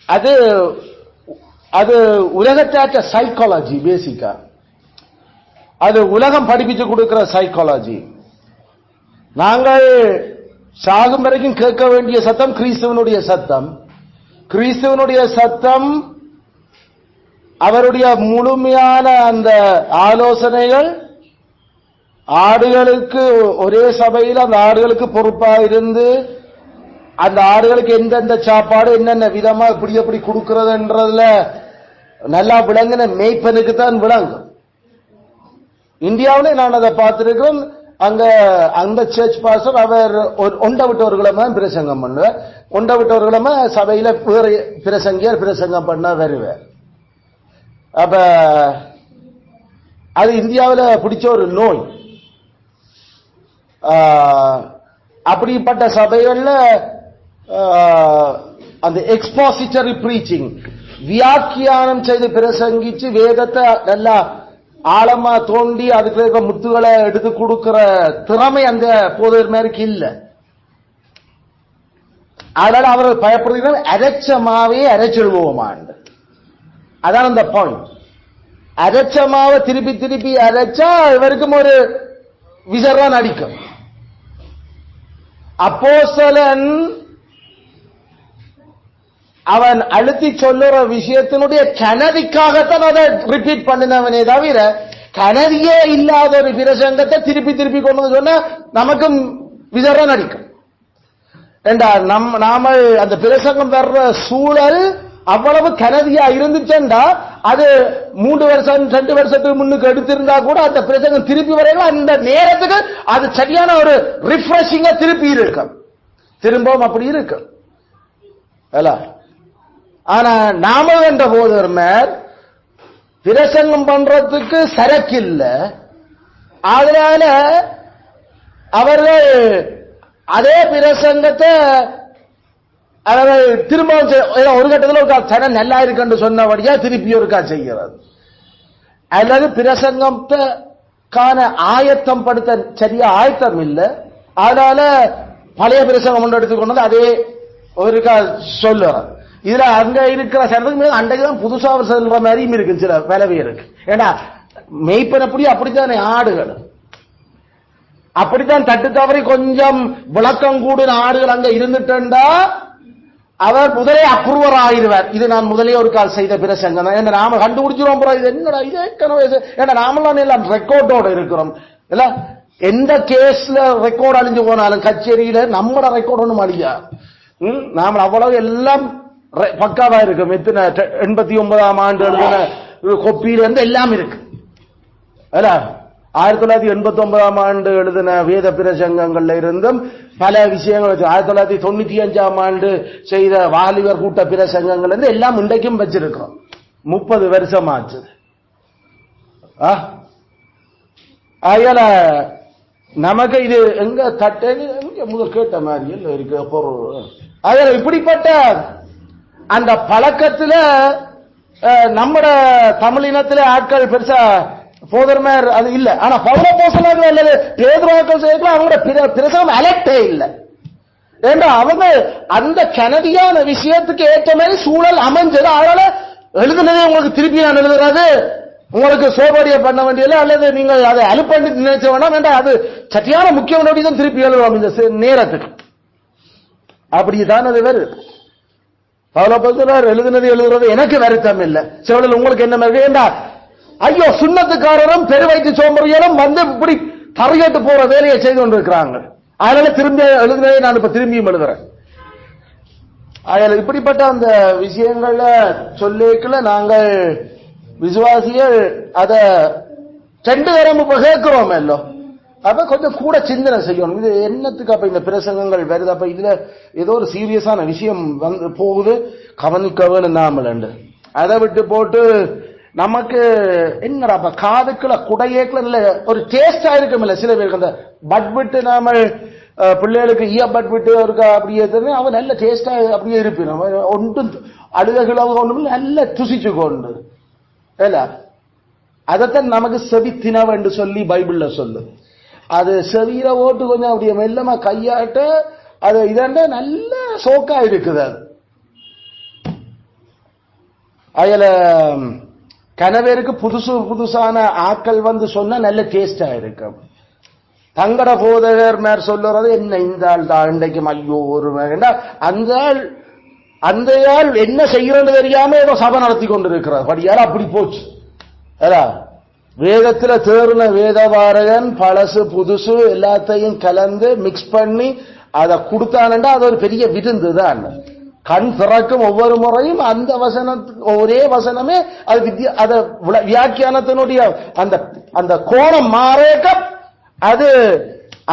அது அது உலகத்தாற்ற சைக்காலஜி. பேசிக்கா அது உலகம் படிப்பிச்சு கொடுக்கிற சைக்காலஜி. நாங்கள் சாகும் வரைக்கும் கேட்க வேண்டிய சத்தம் கிறிஸ்துவனுடைய சத்தம். கிறிஸ்துவனுடைய சத்தம் அவருடைய முழுமையான அந்த ஆலோசனைகள் ஆடுகளுக்கு ஒரே சபையில் அந்த ஆடுகளுக்கு பொறுப்பா இருந்து அந்த ஆடுகளுக்கு எந்தெந்த சாப்பாடு என்னென்ன விதமா இப்படி எப்படி கொடுக்கிறதுன்றதுல நல்லா விளங்கின மேய்ப்பனுக்கு தான் விளங்கும். இந்தியாவிலே நான் அதை பார்த்திருக்கிறேன். அங்க அந்த சர்ச் பாஸ்டர் அவர் ஒண்ட விட்டவர்களுமே பிரசங்கம் பண்ணுவார். ஒண்ட விட்டவர்களுமே சபையில வேறு பிரசங்கியார் பிரசங்கம் பண்ண வருவார். அப்ப அது இந்தியாவில் பிடிச்ச ஒரு நோய். அப்படிப்பட்ட சபைகள்ல அந்த எக்ஸ்பாசிட்டரி பிரீச்சிங், வியாக்கியானம் செய்து பிரசங்கிச்சு வேதத்தை நல்லா ஆழமா தோண்டி அதுக்கு இருக்க முத்துகளை எடுத்து கொடுக்கிற திறமை அந்த போதர்மாருக்கு இல்ல. அதனால அவர்கள் பயப்படுகிறார், அரைச்சமாவே அரைச்சிடுவோமாண்டு. அதான் அந்த பாயிண்ட். அரைச்சமாவை திருப்பி திருப்பி அரைச்சா இவருக்கும் ஒரு விசர்தான் அடிக்கும். அப்போஸ்தலன் அவன் அழுத்தி சொல்லுற விஷயத்தினுடைய கனதிக்காகத்தான் அதை ரிப்பீட் பண்ணினவனே தவிர கனதியே இல்லாத ஒரு பிரசங்கத்தை திருப்பி திருப்பி கொண்டு சொன்னா நமக்கும் விசர்தான் அடிக்கும். நாம அந்த பிரசங்கம் வர்ற சூழல் அவ்வளவு கனதியா இருந்துச்சா அது 3 வருஷம் 2 வருஷத்துக்கு முன்னுக்கு எடுத்திருந்தா கூட அந்த பிரசங்கம் திருப்பி வரைக்கும் அந்த நேரத்துக்கு அது சரியான ஒரு ரிஃப்ரெஷிங்கா திருப்பி இருக்கும். திரும்பவும் அப்படி இருக்கும். ஆனா நாம என்ற போதர்மார் பிரசங்கம் பண்றதுக்கு சரக்கு இல்ல. அதனால அவர்கள் அதே பிரசங்கத்தை அவர்கள் திரும்ப ஒரு கட்டத்தில் ஒரு சனம் நல்லா இருக்குன்னு சொன்னபடியா திருப்பி ஒருக்கா செய்கிறது. அல்லது பிரசங்கத்துக்கான ஆயத்தம் படுத்த சரியா ஆயத்தம் இல்லை. அதனால பழைய பிரசங்கம் ஒன்று எடுத்துக்கொண்டு அதே ஒருக்கா சொல்லுறோம். இதுல அங்க இருக்கிற சனத்துக்கு அன்றைக்குதான் புதுசா சொல்ற மாதிரியும் இருக்கு சில விலவே இருக்கு. ஏன்னா மெய்ப்பனப்படி அப்படித்தானே ஆடுகள் அப்படித்தான் தட்டு தவறி கொஞ்சம் விளக்கம் கூடின ஆடுகள் அங்க இருந்துட்டா அவர் முதலே அப்ரூவர் ஆயிடுவார். இது நான் முதலே ஒரு கால் செய்த பிரசங்கம் தான். என்ன நாம கண்டுபிடிச்சிரோம் இது என்னடா இது ஏன்னா நாமெல்லாம் எல்லாம் ரெக்கார்டோட இருக்கிறோம். இல்ல எந்த கேஸ்ல ரெக்கார்டு அழிஞ்சு போனாலும் கச்சேரியில நம்மளோட ரெக்கார்டு ஒண்ணும் அழியா. நாம அவ்வளவு எல்லாம் பக்காவா இருக்கும். எத்தனை 89ஆம் ஆண்டு எழுதின கொப்பியில இருந்து எல்லாம் இருக்கு. 1989ஆம் ஆண்டு எழுதின வேத பிரசங்கங்கள்ல இருந்தும் பல விஷயங்கள் 1995ஆம் ஆண்டு செய்த வாலிபர் கூட்ட பிரசங்கங்கள் இருந்து எல்லாம் இன்றைக்கும் வச்சிருக்கிறோம். 30 வருஷம் ஆச்சு. ஆகையால நமக்கு இது எங்க தட்டேன்னு எங்க முதல் கேட்ட மாதிரி இல்ல இருக்கு பொருள். ஆகையால இப்படிப்பட்ட அந்த பழக்கத்துல நம்மட தமிழினத்திலே ஆட்கள் பெருசா போதர்மேர் அது இல்ல. ஆனா பௌலப்போஸ்தலர்கள் அல்லது பேதுருவாக்கள் செய்யலாம் அவங்களோட பிரசங்கம் அலெக்டே இல்ல. ஏன்னா அவங்க அந்த கனடியான விஷயத்துக்கு ஏற்ற மாதிரி சூழல் அமைஞ்சது. அதனால எழுதுனதே உங்களுக்கு திருப்பி நான் எழுதுறது உங்களுக்கு சோபடிய பண்ண வேண்டியது அல்லது நீங்கள் அதை அலுப்பண்ணி நினைச்ச வேண்டாம். வேண்டாம் அது சட்டியான முக்கிய நோடி தான் திருப்பி எழுதுவோம் இந்த நேரத்துக்கு. அப்படிதான் அது வருது. பௌலப்போஸ்தலர் எழுதுனது எழுதுறது எனக்கு வருத்தம் இல்லை. சிவலில் உங்களுக்கு என்ன வேண்டா ஐயோ சுண்ணத்துக்காரரும் பெருவைத்து சோம்பறியலும் வந்து இப்படி தரையட்டு போற வேலையை செய்து கொண்டிருக்கிறாங்க. அதனால திரும்பி எழுதுனதை நான் இப்ப திரும்பியும் எழுதுறேன். அதனால இப்படிப்பட்ட அந்த விஷயங்கள்ல சொல்லிக்கல நாங்கள் விசுவாசிகள் அத 2 தரம் இப்ப கேட்கிறோம் இல்லோ. அப்ப கொஞ்சம் கூட சிந்தனை செய்யணும். இது என்னத்துக்கு அப்ப இந்த பிரசங்கங்கள் வருது? அப்ப இதுல ஏதோ ஒரு சீரியஸான விஷயம் வந்து போகுது, கவனிக்க வேணும் நாமல். அதை விட்டு போட்டு நமக்கு என்னடா அப்ப காதுக்குள்ள குடையேக்குள்ள இல்ல ஒரு டேஸ்டா இருக்கும் இல்ல சில பேருக்கு அந்த பட் விட்டு நாம பிள்ளைகளுக்கு பட் விட்டு இருக்கா அப்படியே அவன் நல்ல டேஸ்டா அப்படியே இருப்பினும் ஒன்றும் அழுகைகளோ ஒன்றும் நல்ல துசிச்சு கொண்டு இல்ல. அதைத்தான் நமக்கு செவித்தினவ என்று சொல்லி பைபிள்ல சொல்லு. அது செவியில ஓட்டு கொஞ்சம் அப்படியே மெல்லமா கையாட்டு அது இதாண்ட நல்ல சோக்கா இருக்குது. அது அதுல கனவேருக்கு புதுசான ஆக்கள் வந்து சொன்னா நல்ல டேஸ்டா இருக்கும். தங்கட போதகர் மேர் சொல்லுறது என்ன இந்த ஆள் தான் இன்றைக்கும் ஐயோ ஒரு அந்த ஆள் என்ன செய்யறது தெரியாம ஏதோ சபை நடத்தி கொண்டு இருக்கிறார். படியால் அப்படி போச்சு. வேதத்துல தேர்ன வேதவாரகன் பழசு புதுசு எல்லாத்தையும் கலந்து மிக்ஸ் பண்ணி அதை கொடுத்தானண்டா அது ஒரு பெரிய விருந்து தான். கண் திறக்கும் ஒவ்வொரு முறையும் அந்த ஒரே வசனமே அது அத வியாக்கியானத்தினுடைய அந்த கோணம் மாறேக்க அது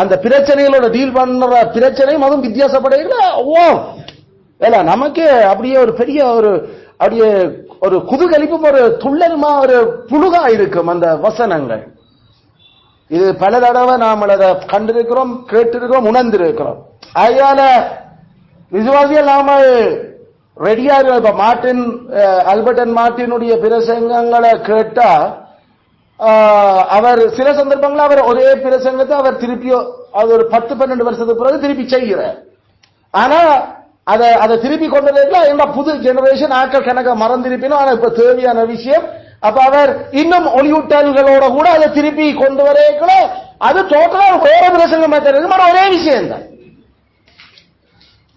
அந்த பிரச்சனைகளோட டீல் பண்ற பிரச்சனையும் அதுவும் வித்தியாசப்படுகிற நமக்கு அப்படியே ஒரு பெரிய ஒரு அப்படியே ஒரு குதூகலிப்பும் ஒரு துள்ளலுமா ஒரு புழுகா இருக்கும் அந்த வசனங்கள். இது பல தடவை நாம் அதை கண்டிருக்கிறோம், கேட்டிருக்கிறோம், உணர்ந்திருக்கிறோம். அதனால விசுவாசிகள் நாம ரெடியா இருக்க. இப்ப ஆல்பர்ட் மார்ட்டினுடைய பிரசங்கங்களை கேட்டா அவர் சில சந்தர்ப்பங்கள் அவர் ஒரே பிரசங்கத்தை அவர் திருப்பியோ அது ஒரு 10-12 வருஷத்துக்கு பிறகு திருப்பி செய்கிறார். ஆனா அதை திருப்பி கொண்டு என்ன புது ஜெனரேஷன் ஆட்கள் கணக்க மறந்திருப்பினோம். ஆனா இப்ப தேவையான விஷயம் அப்ப அவர் இன்னும் ஒளியூட்டல்களோட கூட அதை திருப்பி கொண்டு வரேக்குள்ள அது டோட்டலா வேற பிரசங்கம் இருக்கு. ஒரே விஷயம் தான்.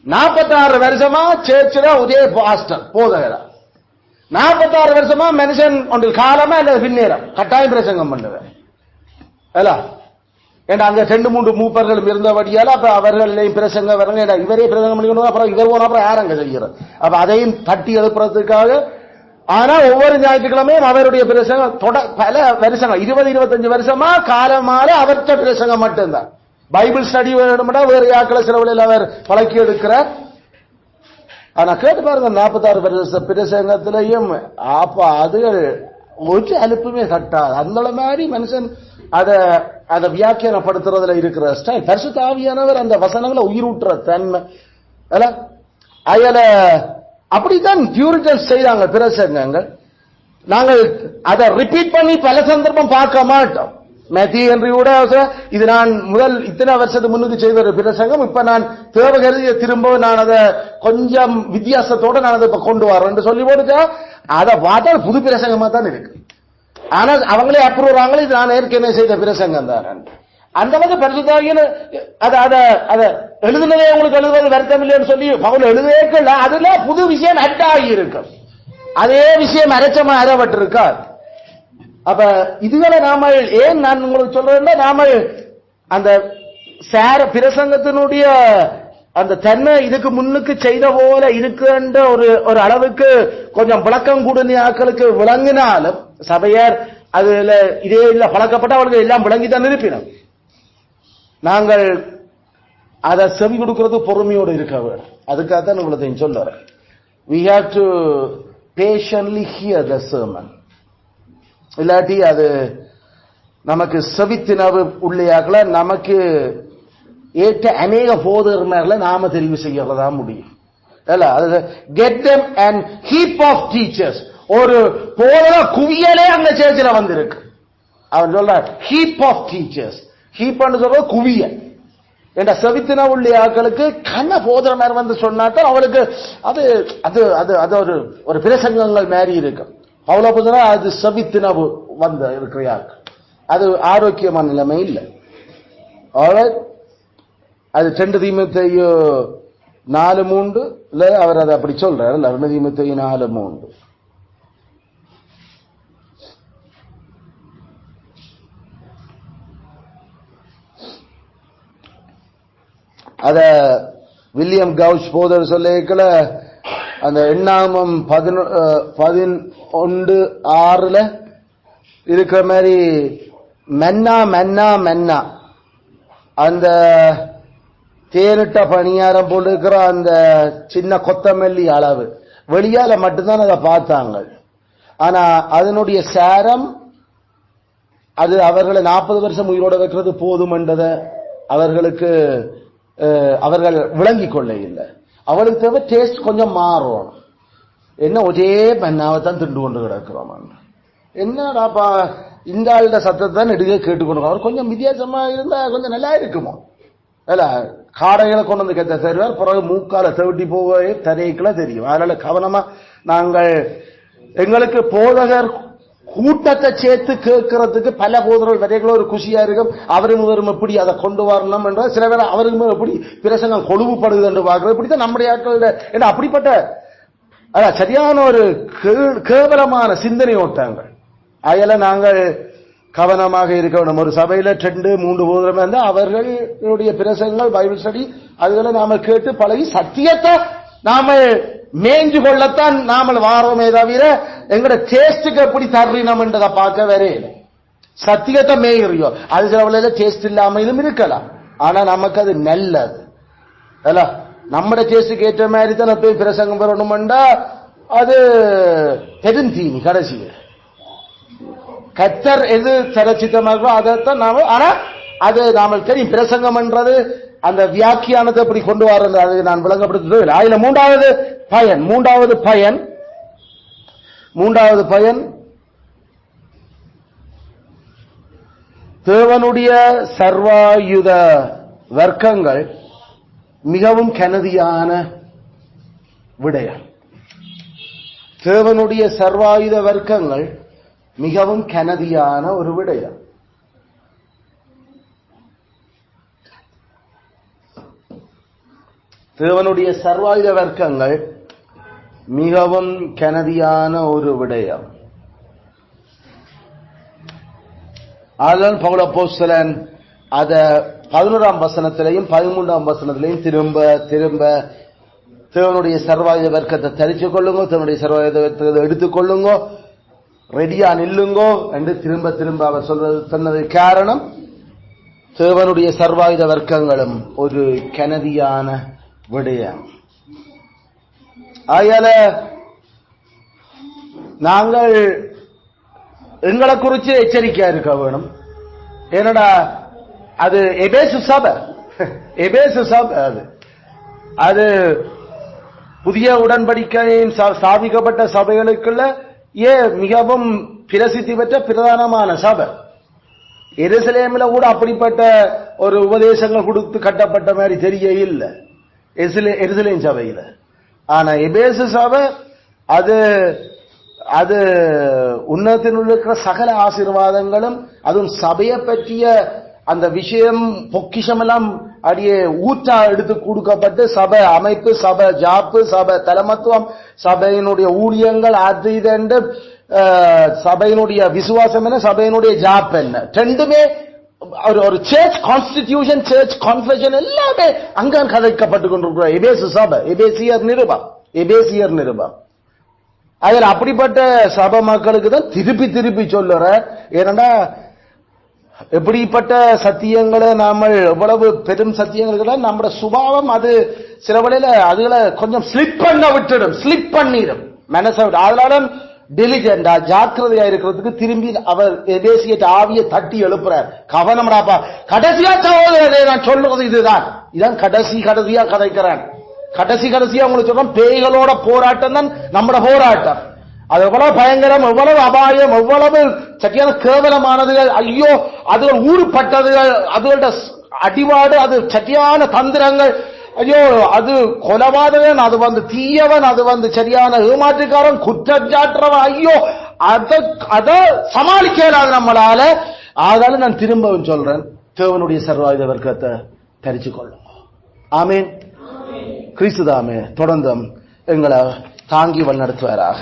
46 வருஷமா சேர்ச்சில உதய பாஸ்டர் போதகரா 46 வருஷமா மனுஷன் ஒன்றில் காலமா அல்லது பின்னேறம் கட்டாயம் பிரசங்கம் பண்ணுவேன். ஏன்னா அங்க 2-3 மூப்பர்கள் இருந்தபடியால அப்ப அவர்கள் பிரசங்க வரங்க இவரே பிரசங்கம் பண்ணிக்கணும். அப்புறம் இவர் போன அப்புறம் யாரும் அங்க செய்யறது. அப்ப அதையும் தட்டி எழுப்புறதுக்காக. ஆனா ஒவ்வொரு ஞாயிற்றுக்கிழமையும் அவருடைய பிரசங்கம் பல வருஷங்கள் 20-25 வருஷமா காலமால அவர்கிட்ட பிரசங்கம் மட்டும்தான். பைபிள் ஸ்டடி வேணும்னா வேறு யாக்களை சிலவழில் அவர் பழக்கி எடுக்கிறார். ஆனா கேட்டு பாருங்க 46 வருஷ பிரசங்கத்திலையும் அப்ப அது ஒரு அலுப்புமே தட்டாது. அந்த மாதிரி மனுஷன் அதை வியாக்கியானப்படுத்துறதுல இருக்கிற ஸ்டைல். பரிசுத்த ஆவியானவர் அந்த வசனங்களை உயிரூட்டுற தன்மை அயல அப்படித்தான் பியூரிட்டன்ஸ் செய்தாங்க பிரசங்கங்கள். நாங்கள் அதை ரிப்பீட் பண்ணி பல சந்தர்ப்பம் பார்க்க மாட்டோம். மேத்யூ ஹென்ரியோட இது நான் முதல் இத்தனை வருஷத்துக்கு முன்னுக்கு செய்த ஒரு பிரசங்கம். இப்ப நான் தேவகருதிய திரும்ப நான் அதை கொஞ்சம் வித்தியாசத்தோட நான் அதை இப்ப கொண்டு வரேன் சொல்லி போட்டுச்சா அதை பார்த்தா புது பிரசங்கமா தான் இருக்கு. ஆனா அவங்களே அப்ரூவ் இது நான் ஏற்கனவே செய்த பிரசங்கம் தான். அந்த மாதிரி பரிசுத்தாவியான அத எழுதுனதே உங்களுக்கு எழுதுவது வருத்தம் இல்லைன்னு சொல்லி பவுல் எழுதேக்கல. அதுல புது விஷயம் அட் ஆகி இருக்கும். அதே விஷயம் அரைச்சமா அறப்பட்டிருக்கார். அப்ப இதுகளை நாம ஏன் நான் உங்களுக்கு சொல்றேன்னா, நாம அந்த பிரசங்கத்தினுடைய அந்த தன்மை இதுக்கு முன்னுக்கு செய்த போல இருக்குன்ற ஒரு அளவுக்கு கொஞ்சம் விளக்கம் கூடிய ஆட்களுக்கு விளங்கினாலும் சபையார் அதுல இதே இல்ல பழக்கப்பட்ட அவர்களுக்கு எல்லாம் விளங்கித்தான் இருப்பினோம். நாங்கள் அதை செவி கொடுக்கிறது பொறுமையோடு இருக்க வேண்டும். அதுக்காகத்தான் உங்களுக்கு சொல்றேன். we have to patiently hear the sermon. இல்லாட்டி அது நமக்கு செவித்தினவு உள்ளையாக்கல நமக்கு ஏற்ற அநேக போதகர்களை நாம தெரிவு செய்யறதா முடியும். Get them and heap of teachers. ஒரு போதக குவியலே அந்த சேர்ச்சில வந்திருக்கு. அவன் சொல்ற ஹீப் ஆஃப் டீச்சர்ஸ். ஹீப் சொல்ற குவியல் என்ற செவித்தின உள்ள ஆக்களுக்கு கண்ண போதகர் வந்து சொன்னாத்தான் அவளுக்கு அது அது அது அது ஒரு பிரசங்கங்கள் மாதிரி இருக்கு. அவ்வளவு புதுனா அது செவித்தினவு வந்த இருக்கிறார். அது ஆரோக்கியமான நிலைமை இல்லை. அது 2 தீமோத்தேயு 4:3 அவர் அதை அப்படி சொல்றாரு. 2 தீமோத்தேயு 4:3 அத வில்லியம் கவுச் போதர் சொல்லிக்கல அந்த எண்ணாமம் 11:6 இருக்கிற மாதிரி மென்னா மென்னா மென்னா அந்த தேனிட்ட பணியாரம் போட்டு இருக்கிற அந்த சின்ன கொத்தமல்லி அளவு வெளியால மட்டும்தான் அதை பார்த்தாங்க. ஆனா அதனுடைய சாரம் அது அவர்களை 40 வருஷம் உயிரோட வைக்கிறது போதும் என்றதை அவர்கள் விளங்கிக் கொள்ள இல்லை. அவளுக்கு தேவை டேஸ்ட் கொஞ்சம் மாறும். என்ன ஒரே பெண்ணாவைத்தான் திண்டு கொண்டு கிடக்கிறோம். என்னடாப்பா இந்த ஆளுட சத்தத்தை நெடுக கேட்டுக்கொண்டு அவர் கொஞ்சம் வித்தியாசமா இருந்தா கொஞ்சம் நல்லா இருக்குமோ இல்ல. காடைகளை கொண்டு வந்து கேட்ட தருவார். பிறகு மூக்கால தேவட்டி போவே தரைக்குள்ள தெரியும். அதனால கவனமா நாங்கள் எங்களுக்கு போதகர் கூட்டத்தை சேர்த்து கேட்கறதுக்கு பல போதர்கள் வரைகளும் ஒரு குஷியா இருக்கும். அவரும் இவரும் எப்படி அதை கொண்டு வரணும் என்ற சில பேர் அவருக்கும் எப்படி பிரசங்கம் கொழுவுப்படுது என்று பார்க்கிறது. இப்படித்தான் நம்முடைய ஆட்கள் அப்படிப்பட்ட சரியான ஒரு கேவலமான சிந்தனை ஓட்டாங்கள். அதில் நாங்கள் கவனமாக இருக்க வேண்டும். ஒரு சபையில 2-3 போதகம் இருந்தால் அவர்களுடைய பிரசங்கங்கள் பைபிள் ஸ்டடி அதுகளை நாம கேட்டு பழகி சத்தியத்தை நாம மேய்ஞ்சு கொள்ளத்தான் நாமல் வாரோமே தவிர எங்கட டேஸ்டுக்கு எப்படி தர்றீனம் என்றதை பார்க்க வரே இல்லை. சத்தியத்தை மேய்கிறியோ அது சில வேளையில டேஸ்ட் இல்லாமலும் இருக்கலாம். ஆனா நமக்கு அது நல்லது அல்ல. நம்மட டேஸ்டுக்கு ஏற்ற மாதிரி தான் போய் பிரசங்கம் வரணும்டா அது பெருந்தீனி. கடைசி கத்தர் எது சரச்சித்தமாக அதைத்தான் நாம. ஆனா அது நாம தெரியும் பிரசங்கம் என்றது அந்த வியாக்கியானத்தை எப்படி கொண்டு வர்றது அது நான் விளங்கப்படுத்த. அதுல மூன்றாவது பயன் தேவனுடைய சர்வாயுத வர்க்கங்கள் மிகவும் கனதியான விடயம். தேவனுடைய சர்வாயுத வர்க்கங்கள் மிகவும் கனதியான ஒரு விடயம். தேவனுடைய சர்வாயுத வர்க்கங்கள் மிகவும் கனதியான ஒரு விடயம். அதனால் பவுல் அப்போஸ்தலன் அத 11ஆம் வசனத்திலையும் 13ஆம் வசனத்திலையும் திரும்ப திரும்ப தேவனுடைய சர்வாயுத வர்க்கத்தை தரிச்சு கொள்ளுங்க, தேவனுடைய சர்வாயுத வர்க்கத்தை எடுத்துக்கொள்ளுங்க, ரெடியா நில்லுங்கோ என்று திரும்ப திரும்ப அவர் சொன்னது காரணம் தேவனுடைய சர்வாயுத வர்க்கங்களும் ஒரு கனதியான விடயம். ஆகையால நாங்கள் எங்களை குறிச்சு எச்சரிக்கையா இருக்க வேணும். ஏனடா அது எபேசு சபை, எபேசு சபை அது புதிய உடன்படிக்கையின் ஸ்தாபிக்கப்பட்ட சபைகளுக்குள்ள மிகவும் பிரசித்தி பெற்ற பிரதானமான சபை. எருசலேமில கூட அப்படிப்பட்ட ஒரு உபதேசங்கள் கொடுத்து கட்டப்பட்ட மாதிரி தெரிய இல்லை எருசலேம் சபையில. ஆனா எபேசு சபை அது அது உன்னதத்தில் இருக்கிற சகல ஆசீர்வாதங்களும், அதுவும் சபையை பற்றிய அந்த விஷயம் பொக்கிஷம் எல்லாம் அடியே ஊற்றா எடுத்து கொடுக்கப்பட்டு சபை அமைப்பு, சபை ஜாப்பு, சபை தலைமத்துவம், சபையினுடைய ஊழியங்கள், அது இது சபையினுடைய விசுவாசம் என்ன, சபையினுடைய ஜாப் என்ன, ரெண்டுமே ஒரு சர்ச் கான்ஸ்டிடியூஷன், சர்ச் கான்ஃபெஷன் எல்லாமே அங்க கதைக்கப்பட்டு கொண்டிருக்கிற எபேசு சபை, எபேசியர் நிருபம். அதில் அப்படிப்பட்ட சபை மக்களுக்கு தான் திருப்பி திருப்பி சொல்லுற. ஏனண்டா எப்படிப்பட்ட சத்தியங்களை நாம எவ்வளவு பெரும் சத்தியங்களுக்கு நம்முடைய சுபாவம் அது சில வழியில அதுகளை கொஞ்சம் ஸ்லிப் பண்ண விட்டுடும், ஸ்லிப் பண்ணிடும் மனசை விட்டு. அதனால டெலிஜென்டா ஜாக்கிரதையா இருக்கிறதுக்கு திரும்பி அவர் எபேசிய ஆவியை தட்டி எழுப்புறார். கவனம்டாப்பா, கடைசியா சகோதரரே நான் சொல்லுவது இதுதான், இதான் கடைசியா கதைக்கிறான். கடைசியா உங்களுக்கு சொல்றோம், பேய்களோட போராட்டம் தான் நம்மட போராட்டம். அது எவ்வளவு பயங்கரம், எவ்வளவு அபாயம், எவ்வளவு சரியான கேவலமானதுகள். ஐயோ, அதுகள் ஊறுபட்டதுகள், அதுகளோட அடிபாடு, அது சரியான தந்திரங்கள். ஐயோ, அது கொலவாதவன், அது தீயவன், அது சரியான ஏமாற்றுக்காரன், குற்றச்சாட்டுறவன். ஐயோ, அத சமாளிக்கலாது நம்மளால. ஆதாலும் நான் திரும்பவும் சொல்றேன், தேவனுடைய சர்வாயுத வர்க்கத்தை தரிச்சு கொள்ளும். ஆமீன். கிறிஸ்துதாமே தொடர்ந்தும் எங்களை தாங்கி வழிநடத்துவாராக.